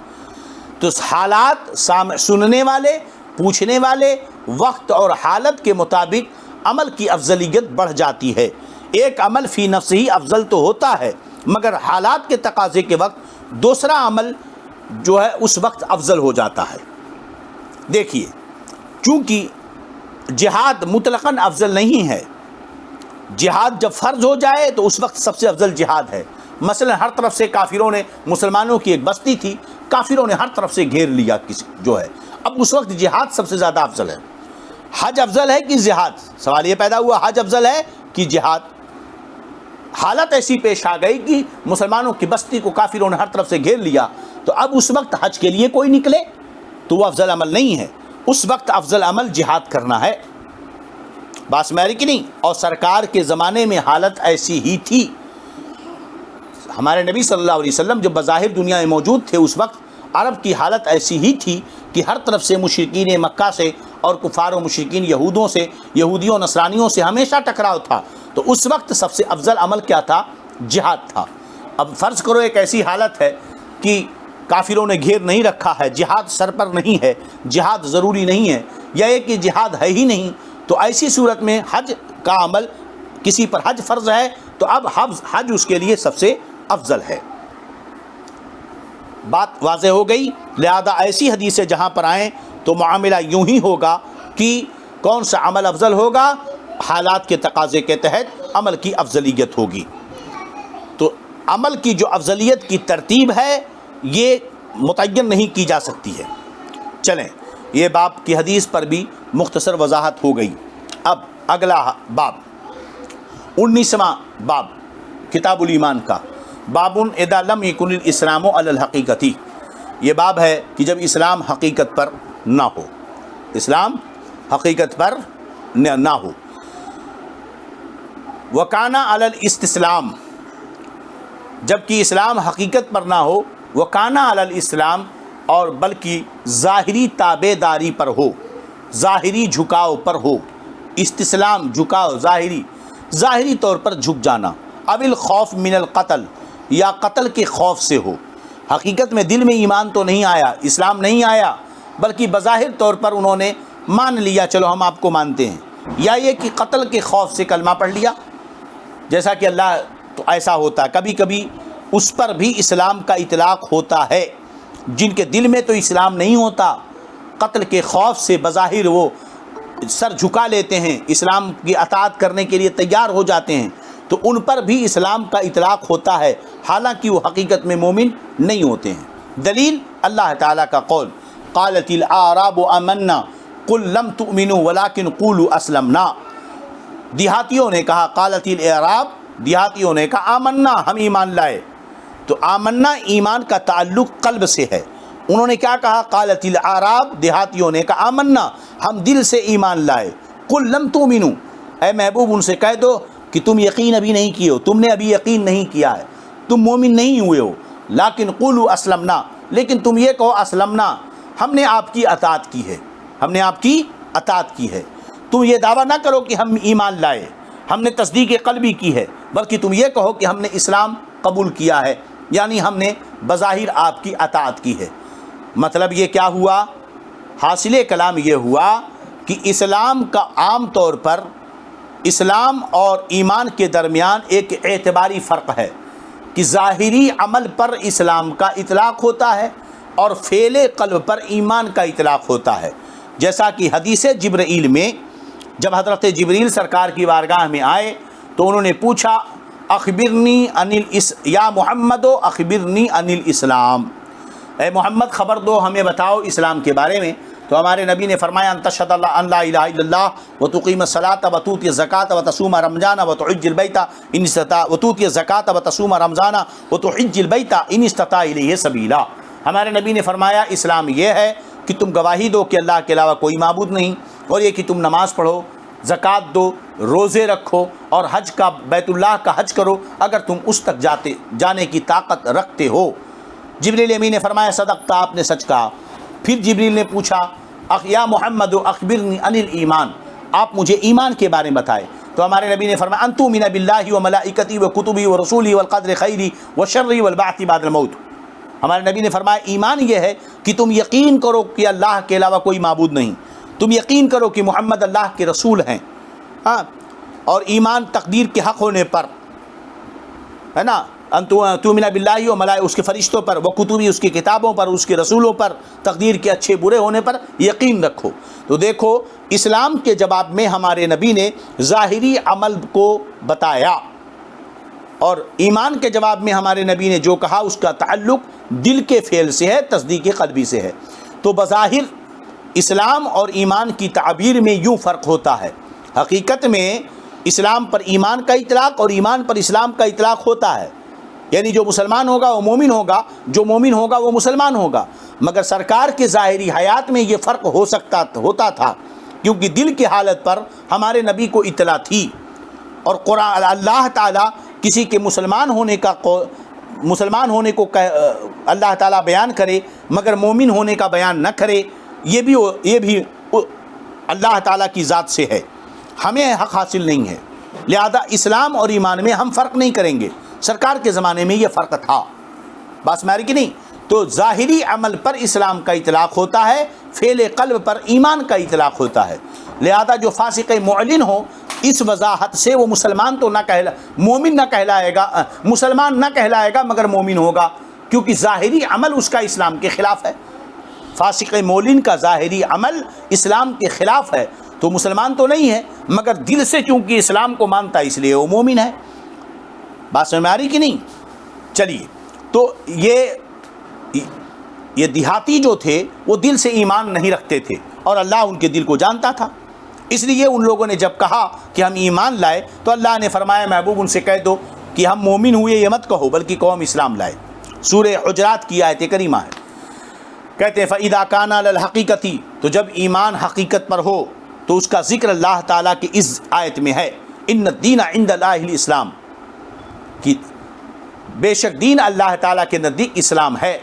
تو حالات سننے والے، پوچھنے والے، وقت اور حالت کے مطابق عمل کی افضلیت بڑھ جاتی ہے۔ ایک عمل فی نفس ہی افضل تو ہوتا ہے مگر حالات کے تقاضے کے وقت دوسرا عمل جو ہے اس وقت افضل ہو جاتا ہے۔ دیکھیے، چونکہ جہاد مطلقاً افضل نہیں ہے، جہاد جب فرض ہو جائے تو اس وقت سب سے افضل جہاد ہے۔ مثلا ہر طرف سے کافروں نے، مسلمانوں کی ایک بستی تھی، کافروں نے ہر طرف سے گھیر لیا کسی جو ہے، اب اس وقت جہاد سب سے زیادہ افضل ہے۔ حج افضل ہے کہ جہاد؟ سوال یہ پیدا ہوا حج افضل ہے کہ جہاد؟ حالت ایسی پیش آ گئی کہ مسلمانوں کی بستی کو کافروں نے ہر طرف سے گھیر لیا، تو اب اس وقت حج کے لیے کوئی نکلے تو وہ افضل عمل نہیں ہے، اس وقت افضل عمل جہاد کرنا ہے۔ بات سمجھ رہی کہ نہیں؟ اور سرکار کے زمانے میں حالت ایسی ہی تھی، ہمارے نبی صلی اللہ علیہ وسلم جو بظاہر دنیا میں موجود تھے اس وقت عرب کی حالت ایسی ہی تھی کہ ہر طرف سے مشرکین مکہ سے اور کفار و مشرکین یہودوں سے، یہودیوں نصرانیوں سے ہمیشہ ٹکراؤ تھا، تو اس وقت سب سے افضل عمل کیا تھا؟ جہاد تھا۔ اب فرض کرو ایک ایسی حالت ہے کہ کافروں نے گھیر نہیں رکھا ہے، جہاد سر پر نہیں ہے، جہاد ضروری نہیں ہے، یا یہ کہ جہاد ہے ہی نہیں، تو ایسی صورت میں حج کا عمل، کسی پر حج فرض ہے تو اب حج اس کے لیے سب سے افضل ہے۔ بات واضح ہو گئی؟ لہذا ایسی حدیثیں جہاں پر آئیں تو معاملہ یوں ہی ہوگا کہ کون سا عمل افضل ہوگا، حالات کے تقاضے کے تحت عمل کی افضلیت ہوگی۔ تو عمل کی جو افضلیت کی ترتیب ہے یہ متعین نہیں کی جا سکتی ہے۔ چلیں، یہ باب کی حدیث پر بھی مختصر وضاحت ہو گئی۔ اب اگلا باب 19واں باب کتاب الایمان کا، باب اذا لم یکن الاسلام علی الحقیقۃ، یہ باب ہے کہ جب اسلام حقیقت پر نہ ہو، اسلام حقیقت پر نہ ہو۔ وکان علی الاستسلام، جبکہ اسلام حقیقت پر نہ ہو، وکان علی الاسلام، اور بلکہ ظاہری تابع داری پر ہو، ظاہری جھکاؤ پر ہو، استسلام جھکاؤ ظاہری طور پر جھک جانا، اب الخوف من القتل، یا قتل کے خوف سے ہو، حقیقت میں دل میں ایمان تو نہیں آیا، اسلام نہیں آیا، بلکہ بظاہر طور پر انہوں نے مان لیا، چلو ہم آپ کو مانتے ہیں، یا یہ کہ قتل کے خوف سے کلمہ پڑھ لیا، جیسا کہ اللہ تو ایسا ہوتا ہے، کبھی کبھی اس پر بھی اسلام کا اطلاق ہوتا ہے، جن کے دل میں تو اسلام نہیں ہوتا، قتل کے خوف سے بظاہر وہ سر جھکا لیتے ہیں، اسلام کی اطاعت کرنے کے لیے تیار ہو جاتے ہیں، تو ان پر بھی اسلام کا اطلاق ہوتا ہے، حالانکہ وہ حقیقت میں مومن نہیں ہوتے ہیں۔ دلیل اللہ تعالیٰ کا قول، قالت الاعراب آمنا قل لم تؤمنوا ولکن قولوا اسلمنا، دیہاتیوں نے کہا، قالت الاعراب، دیہاتیوں نے کہا آمنا، ہم ایمان لائے، تو آمنا ایمان کا تعلق قلب سے ہے، انہوں نے کیا کہا؟ قالت الاعراب، دیہاتیوں نے کہا آمنا، ہم دل سے ایمان لائے، قل لم تؤمنوا، اے محبوب ان سے کہہ دو کہ تم یقین ابھی نہیں کیے ہو، تم نے ابھی یقین نہیں کیا ہے، تم مومن نہیں ہوئے ہو، لیکن قولوا اسلمنا، لیکن تم یہ کہو اسلمنا، ہم نے آپ کی اطاعت کی ہے، ہم نے آپ کی اطاعت کی ہے، تم یہ دعویٰ نہ کرو کہ ہم ایمان لائے، ہم نے تصدیق قلبی کی ہے، بلکہ تم یہ کہو کہ ہم نے اسلام قبول کیا ہے، یعنی ہم نے بظاہر آپ کی اطاعت کی ہے۔ مطلب یہ کیا ہوا؟ حاصل کلام یہ ہوا کہ اسلام کا عام طور پر اسلام اور ایمان کے درمیان ایک اعتباری فرق ہے کہ ظاہری عمل پر اسلام کا اطلاق ہوتا ہے اور فعل قلب پر ایمان کا اطلاق ہوتا ہے، جیسا کہ حدیث جبرائیل میں جب حضرت جبریل سرکار کی بارگاہ میں آئے تو انہوں نے پوچھا اخبرنی یا محمد اخبرنی عن الاسلام، اے محمد خبر دو ہمیں بتاؤ اسلام کے بارے میں، تو ہمارے نبی نے فرمایا ان تشہد ان لا الہ الا اللہ وتقیم الصلاۃ وتؤتی الزکاۃ وتصوم رمضان وتحج البیت ان استطاع وتؤتی الزکاۃ وتصوم رمضان وتحج البیت ان استطاع الیہ سبیلا، ہمارے نبی نے فرمایا اسلام یہ ہے کہ تم گواہی دو کہ اللہ کے علاوہ کوئی معبود نہیں، اور یہ کہ تم نماز پڑھو، زکوٰۃ دو، روزے رکھو اور حج کا بیت اللہ کا حج کرو اگر تم اس تک جانے کی طاقت رکھتے ہو۔ جبریل امین نے فرمایا صدقتا، آپ نے سچ کہا۔ پھر جبریل نے پوچھا یا محمد اخبرنی عن الایمان، آپ مجھے ایمان کے بارے میں بتائے، تو ہمارے نبی نے فرمایا ان تؤمن باللہ وملائکتہ وکتبہ ورسولہ والقدر خیرہ وشرہ والبعث بعد الموت، ہمارے نبی نے فرمایا ایمان یہ ہے کہ تم یقین کرو کہ اللہ کے علاوہ کوئی معبود نہیں، تم یقین کرو کہ محمد اللہ کے رسول ہیں، ہاں، اور ایمان تقدیر کے حق ہونے پر، ہے نا، ان تؤمن باللہ و ملائکہ، اس کے فرشتوں پر، و کتبی، اس کی کتابوں پر، اس کے رسولوں پر، تقدیر کے اچھے برے ہونے پر یقین رکھو۔ تو دیکھو اسلام کے جواب میں ہمارے نبی نے ظاہری عمل کو بتایا، اور ایمان کے جواب میں ہمارے نبی نے جو کہا اس کا تعلق دل کے فعل سے ہے، تصدیق قلبی سے ہے۔ تو بظاہر اسلام اور ایمان کی تعبیر میں یوں فرق ہوتا ہے، حقیقت میں اسلام پر ایمان کا اطلاق اور ایمان پر اسلام کا اطلاق ہوتا ہے، یعنی جو مسلمان ہوگا وہ مومن ہوگا، جو مومن ہوگا وہ مسلمان ہوگا، مگر سرکار کے ظاہری حیات میں یہ فرق ہوتا تھا کیونکہ دل کی حالت پر ہمارے نبی کو اطلاع تھی، اور قرآن اللہ تعالیٰ کسی کے مسلمان ہونے کو اللہ تعالیٰ بیان کرے مگر مومن ہونے کا بیان نہ کرے، یہ بھی اللہ تعالیٰ کی ذات سے ہے، ہمیں حق حاصل نہیں ہے، لہذا اسلام اور ایمان میں ہم فرق نہیں کریں گے۔ سرکار کے زمانے میں یہ فرق تھا، بات سمجھ کی نہیں؟ تو ظاہری عمل پر اسلام کا اطلاق ہوتا ہے، فعل قلب پر ایمان کا اطلاق ہوتا ہے، لہذا جو فاسق معلن ہو اس وضاحت سے وہ مسلمان تو مومن نہ کہلائے گا، مسلمان نہ کہلائے گا مگر مومن ہوگا، کیونکہ ظاہری عمل اس کا اسلام کے خلاف ہے۔ فاسق معلن کا ظاہری عمل اسلام کے خلاف ہے تو مسلمان تو نہیں ہے، مگر دل سے چونکہ اسلام کو مانتا ہے اس لیے وہ مومن ہے۔ بات سمجھ میں آ رہی کہ نہیں؟ چلیے، تو یہ دیہاتی جو تھے وہ دل سے ایمان نہیں رکھتے تھے اور اللہ ان کے دل کو جانتا تھا، اس لیے ان لوگوں نے جب کہا کہ ہم ایمان لائے تو اللہ نے فرمایا محبوب ان سے کہہ دو کہ ہم مومن ہوئے، یہ مت کہو بلکہ قوم اسلام لائے۔ سورہ حجرات کی آیت کریمہ ہے، کہتے ہیں فَإِذَا كَانَ عَلَى الْحَقِيقَةِ، تو جب ایمان حقیقت پر ہو تو اس کا ذکر اللہ تعالیٰ کی اس آیت میں ہے، ان الدین عند اللہ الاسلام، کہ بے شک دین اللہ تعالیٰ کے نزدیک اسلام ہے۔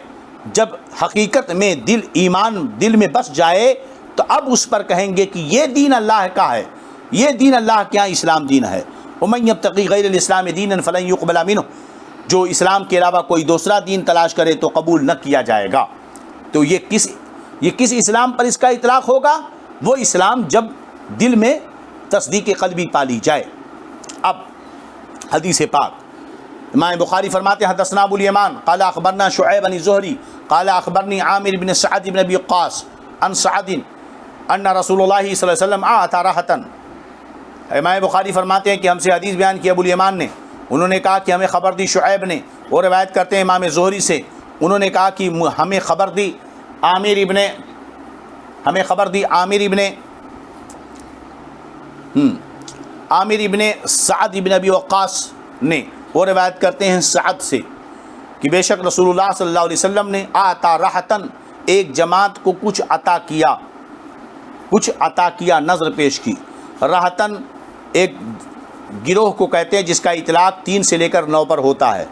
جب حقیقت میں ایمان دل میں بس جائے تو اب اس پر کہیں گے کہ یہ دین اللہ کا ہے، یہ دین اللہ کے یہاں اسلام دین ہے۔ وَمَن يَبْتَغِ غَيْرَ الْإِسْلَامِ دِينًا فَلَن يُقْبَلَ مِنْهُ، جو اسلام کے علاوہ کوئی دوسرا دین تلاش کرے تو قبول نہ کیا جائے گا۔ تو یہ کس اسلام پر اس کا اطلاق ہوگا؟ وہ اسلام جب دل میں تصدیق قلبی پالی جائے۔ اب حدیث پاک، امام بخاری فرماتے ہیں حدثنا ابو الیمان قال اخبرنا شعیب بن زہری قال اخبرنی عامر بن سعد بن ابی وقاص عن سعد ان رسول اللہ صلی اللہ علیہ وسلم اعطى راحة۔ امام بخاری فرماتے ہیں کہ ہم سے حدیث بیان کی ابو الیمان نے، انہوں نے کہا کہ ہمیں خبر دی شعیب نے، وہ روایت کرتے ہیں امام زہری سے، انہوں نے کہا کہ ہمیں خبر دی عامر ابن سعد بن ابی وقاص نے، وہ روایت کرتے ہیں سعد سے کہ بے شک رسول اللہ صلی اللہ علیہ وسلم نے آتا راحتن، ایک جماعت کو کچھ عطا کیا، نظر پیش کی۔ راحتن ایک گروہ کو کہتے ہیں جس کا اطلاق 3 سے لے کر 9 پر ہوتا ہے۔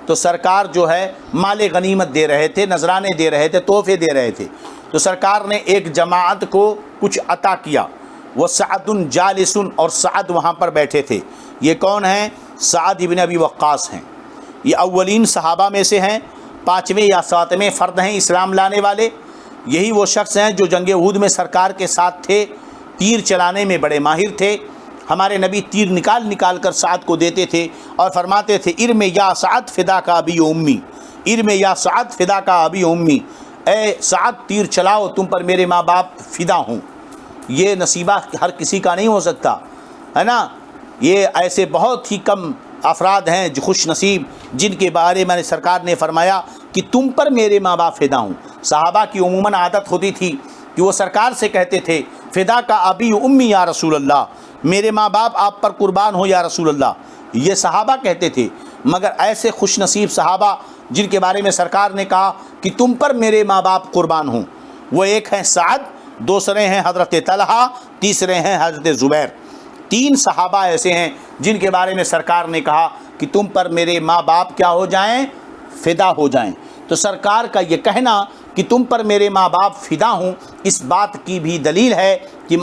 تو سرکار جو ہے مال غنیمت دے رہے تھے، نذرانے دے رہے تھے، تحفے دے رہے تھے، تو سرکار نے ایک جماعت کو کچھ عطا کیا۔ وہ سعد جالس، اور سعد وہاں پر بیٹھے تھے۔ یہ کون ہیں؟ سعد ابن ابی وقاص ہیں، یہ اولین صحابہ میں سے ہیں، 5ویں یا 7ویں فرد ہیں اسلام لانے والے۔ یہی وہ شخص ہیں جو جنگ احد میں سرکار کے ساتھ تھے، تیر چلانے میں بڑے ماہر تھے۔ ہمارے نبی تیر نکال کر سعد کو دیتے تھے اور فرماتے تھے ارم یا سعد فدا کا ابی و امی، ارم یا سعد فدا کا ابی و امی، اے سعد تیر چلاؤ تم پر میرے ماں باپ فدا ہوں۔ یہ نصیبہ ہر کسی کا نہیں ہو سکتا ہے نا، یہ ایسے بہت ہی کم افراد ہیں جو خوش نصیب جن کے بارے میں سرکار نے فرمایا کہ تم پر میرے ماں باپ فدا ہوں۔ صحابہ کی عموماً عادت ہوتی تھی کہ وہ سرکار سے کہتے تھے فدا کا ابی و امی یا رسول اللہ، میرے ماں باپ آپ پر قربان ہو یا رسول اللہ، یہ صحابہ کہتے تھے۔ مگر ایسے خوش نصیب صحابہ جن کے بارے میں سرکار نے کہا کہ تم پر میرے ماں باپ قربان ہوں، وہ ایک ہیں سعد، دوسرے ہیں حضرت طلحہ، تیسرے ہیں حضرت زبیر۔ 3 صحابہ ایسے ہیں جن کے بارے میں سرکار نے کہا کہ تم پر میرے ماں باپ کیا ہو جائیں؟ فدا ہو جائیں۔ تو سرکار کا یہ کہنا کہ تم پر میرے ماں باپ فدا ہوں، اس بات کی بھی دلیل ہے کہ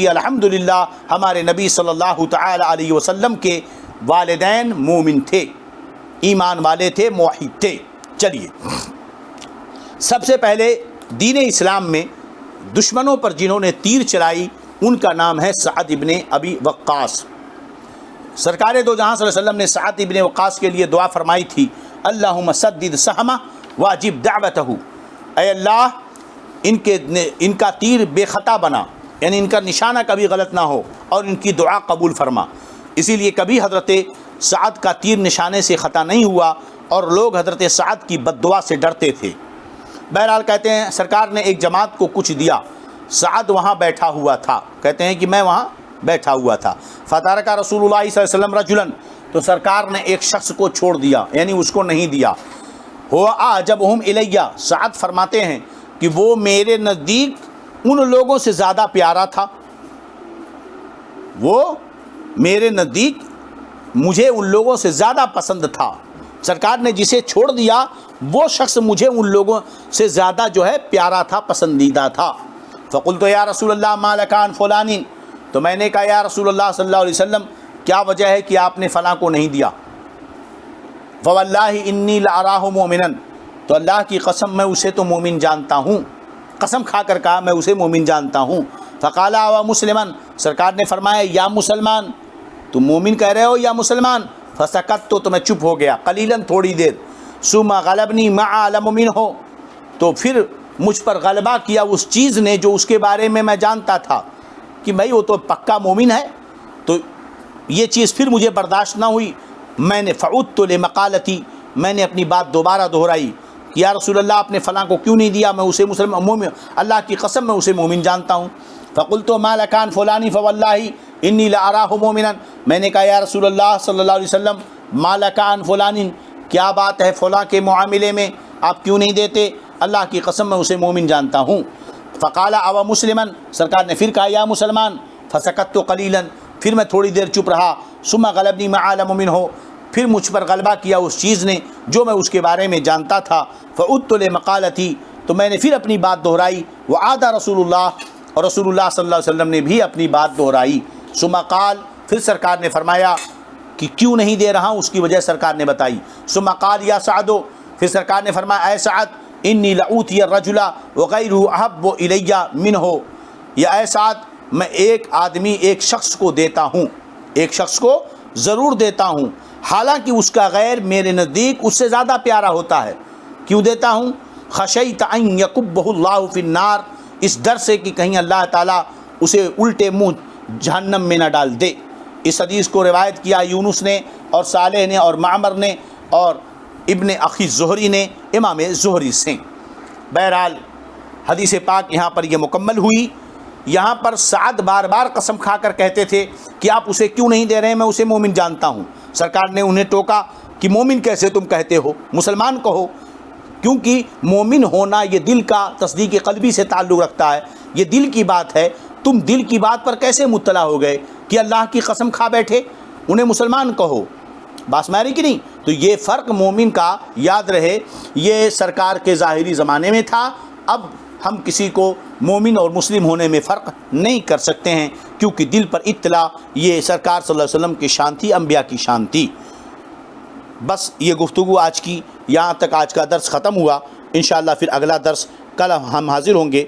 الحمدللہ ہمارے نبی صلی اللہ تعالی علیہ وسلم کے والدین مومن تھے، ایمان والے تھے، موحد تھے۔ چلیے، سب سے پہلے دین اسلام میں دشمنوں پر جنہوں نے تیر چلائی ان کا نام ہے سعد ابن ابی وقاص۔ سرکار دو جہاں صلی اللہ علیہ وسلم نے سعد ابن وقاص کے لیے دعا فرمائی تھی، اللہم سدد سہمہ واجب دعوتہ، اے اللہ ان کا تیر بے خطا بنا، یعنی ان کا نشانہ کبھی غلط نہ ہو اور ان کی دعا قبول فرما۔ اسی لیے کبھی حضرت سعد کا تیر نشانے سے خطا نہیں ہوا اور لوگ حضرت سعد کی بد دعا سے ڈرتے تھے۔ بہرحال کہتے ہیں سرکار نے ایک جماعت کو کچھ دیا، سعد وہاں بیٹھا ہوا تھا، کہتے ہیں کہ میں وہاں بیٹھا ہوا تھا۔ فترک رسول اللہ صلی اللہ علیہ وسلم رجلا، تو سرکار نے ایک شخص کو چھوڑ دیا، یعنی اس کو نہیں دیا۔ ہوا اعجبہم الیہ، سعد فرماتے ہیں کہ وہ میرے نزدیک ان لوگوں سے زیادہ پیارا تھا، وہ میرے نزدیک مجھے ان لوگوں سے زیادہ پسند تھا۔ سرکار نے جسے چھوڑ دیا وہ شخص مجھے ان لوگوں سے زیادہ جو ہے پیارا تھا، پسندیدہ تھا۔ فقلت یا رسول اللہ ما لک عن فلان، تو میں نے کہا یا رسول اللہ صلی اللہ علیہ وسلم کیا وجہ ہے کہ آپ نے فلاں کو نہیں دیا؟ فواللہ انی لأراہ مومنا، تو اللہ کی قسم میں اسے تو مومن جانتا ہوں، قسم کھا کر کہا میں اسے مومن جانتا ہوں۔ فقال و مسلمان، سرکار نے فرمایا یا مسلمان، تم مومن کہہ رہے ہو یا مسلمان؟ فسکت، تو میں چپ ہو گیا، قلیلاً تھوڑی دیر۔ ثم غلبنی ما اعلم منہ، تو پھر مجھ پر غلبہ کیا اس چیز نے جو اس کے بارے میں جانتا تھا کہ بھائی وہ تو پکا مومن ہے، تو یہ چیز پھر مجھے برداشت نہ ہوئی، میں نے فعدت لمقالتی، میں نے اپنی بات دوبارہ دہرائی کہ یا رسول اللہ آپ نے فلاں کو کیوں نہیں دیا، میں اسے مومن، اللہ کی قسم میں اسے مومن جانتا ہوں۔ فقلت ما لک عن فلان فواللہ انی لأراہ مومنا، میں نے کہا یا رسول اللہ صلی اللہ علیہ وسلم ما لک عن فلان، کیا بات ہے فلاں کے معاملے میں آپ کیوں نہیں دیتے؟ اللہ کی قسم میں اسے مومن جانتا ہوں۔ فقال او مسلما، سرکار نے پھر کہا یا مسلمان۔ فسکت قلیلا، پھر میں تھوڑی دیر چپ رہا۔ ثم غلبنی ما اعلم منہ، پھر مجھ پر غلبہ کیا اس چیز نے جو میں اس کے بارے میں جانتا تھا۔ فعدت لمقالتی، تو میں نے پھر اپنی بات دہرائی۔ وعاد رسول اللہ، اور رسول اللہ صلی اللہ علیہ وسلم نے بھی اپنی بات دہرائی۔ ثم قال، پھر سرکار نے فرمایا کہ کیوں نہیں دے رہا ہوں، اس کی وجہ سرکار نے بتائی۔ ثم قال یا سعد، پھر سرکار نے فرمایا اے سعد انی لأوتی الرجل وغیرہ احب الی منہ، یا اے سعد میں ایک آدمی ایک شخص کو دیتا ہوں، ایک شخص کو ضرور دیتا ہوں، حالانکہ اس کا غیر میرے نزدیک اس سے زیادہ پیارا ہوتا ہے۔ کیوں دیتا ہوں؟ خشیت ان یکبہ اللہ فی النار، اس ڈر سے کہ کہیں اللہ تعالیٰ اسے الٹے منہ جہنم میں نہ ڈال دے۔ اس حدیث کو روایت کیا یونس نے اور صالح نے اور معمر نے اور ابن اخی زہری نے امام زہری سے۔ بہرحال حدیث پاک یہاں پر یہ مکمل ہوئی۔ یہاں پر سعد بار بار قسم کھا کر کہتے تھے کہ آپ اسے کیوں نہیں دے رہے ہیں، میں اسے مومن جانتا ہوں۔ سرکار نے انہیں ٹوکا کہ مومن کیسے تم کہتے ہو، مسلمان کہو، کیونکہ مومن ہونا یہ دل کا تصدیق قلبی سے تعلق رکھتا ہے، یہ دل کی بات ہے۔ تم دل کی بات پر کیسے مطلع ہو گئے کہ اللہ کی قسم کھا بیٹھے؟ انہیں مسلمان کہو، بات ماری کہ نہیں؟ تو یہ فرق مومن کا یاد رہے، یہ سرکار کے ظاہری زمانے میں تھا۔ اب ہم کسی کو مومن اور مسلم ہونے میں فرق نہیں کر سکتے ہیں، کیونکہ دل پر اطلاع یہ سرکار صلی اللہ علیہ وسلم کی شان تھی، انبیاء کی شان تھی۔ بس یہ گفتگو آج کی، یہاں تک آج کا درس ختم ہوا۔ انشاءاللہ پھر اگلا درس کل ہم حاضر ہوں گے۔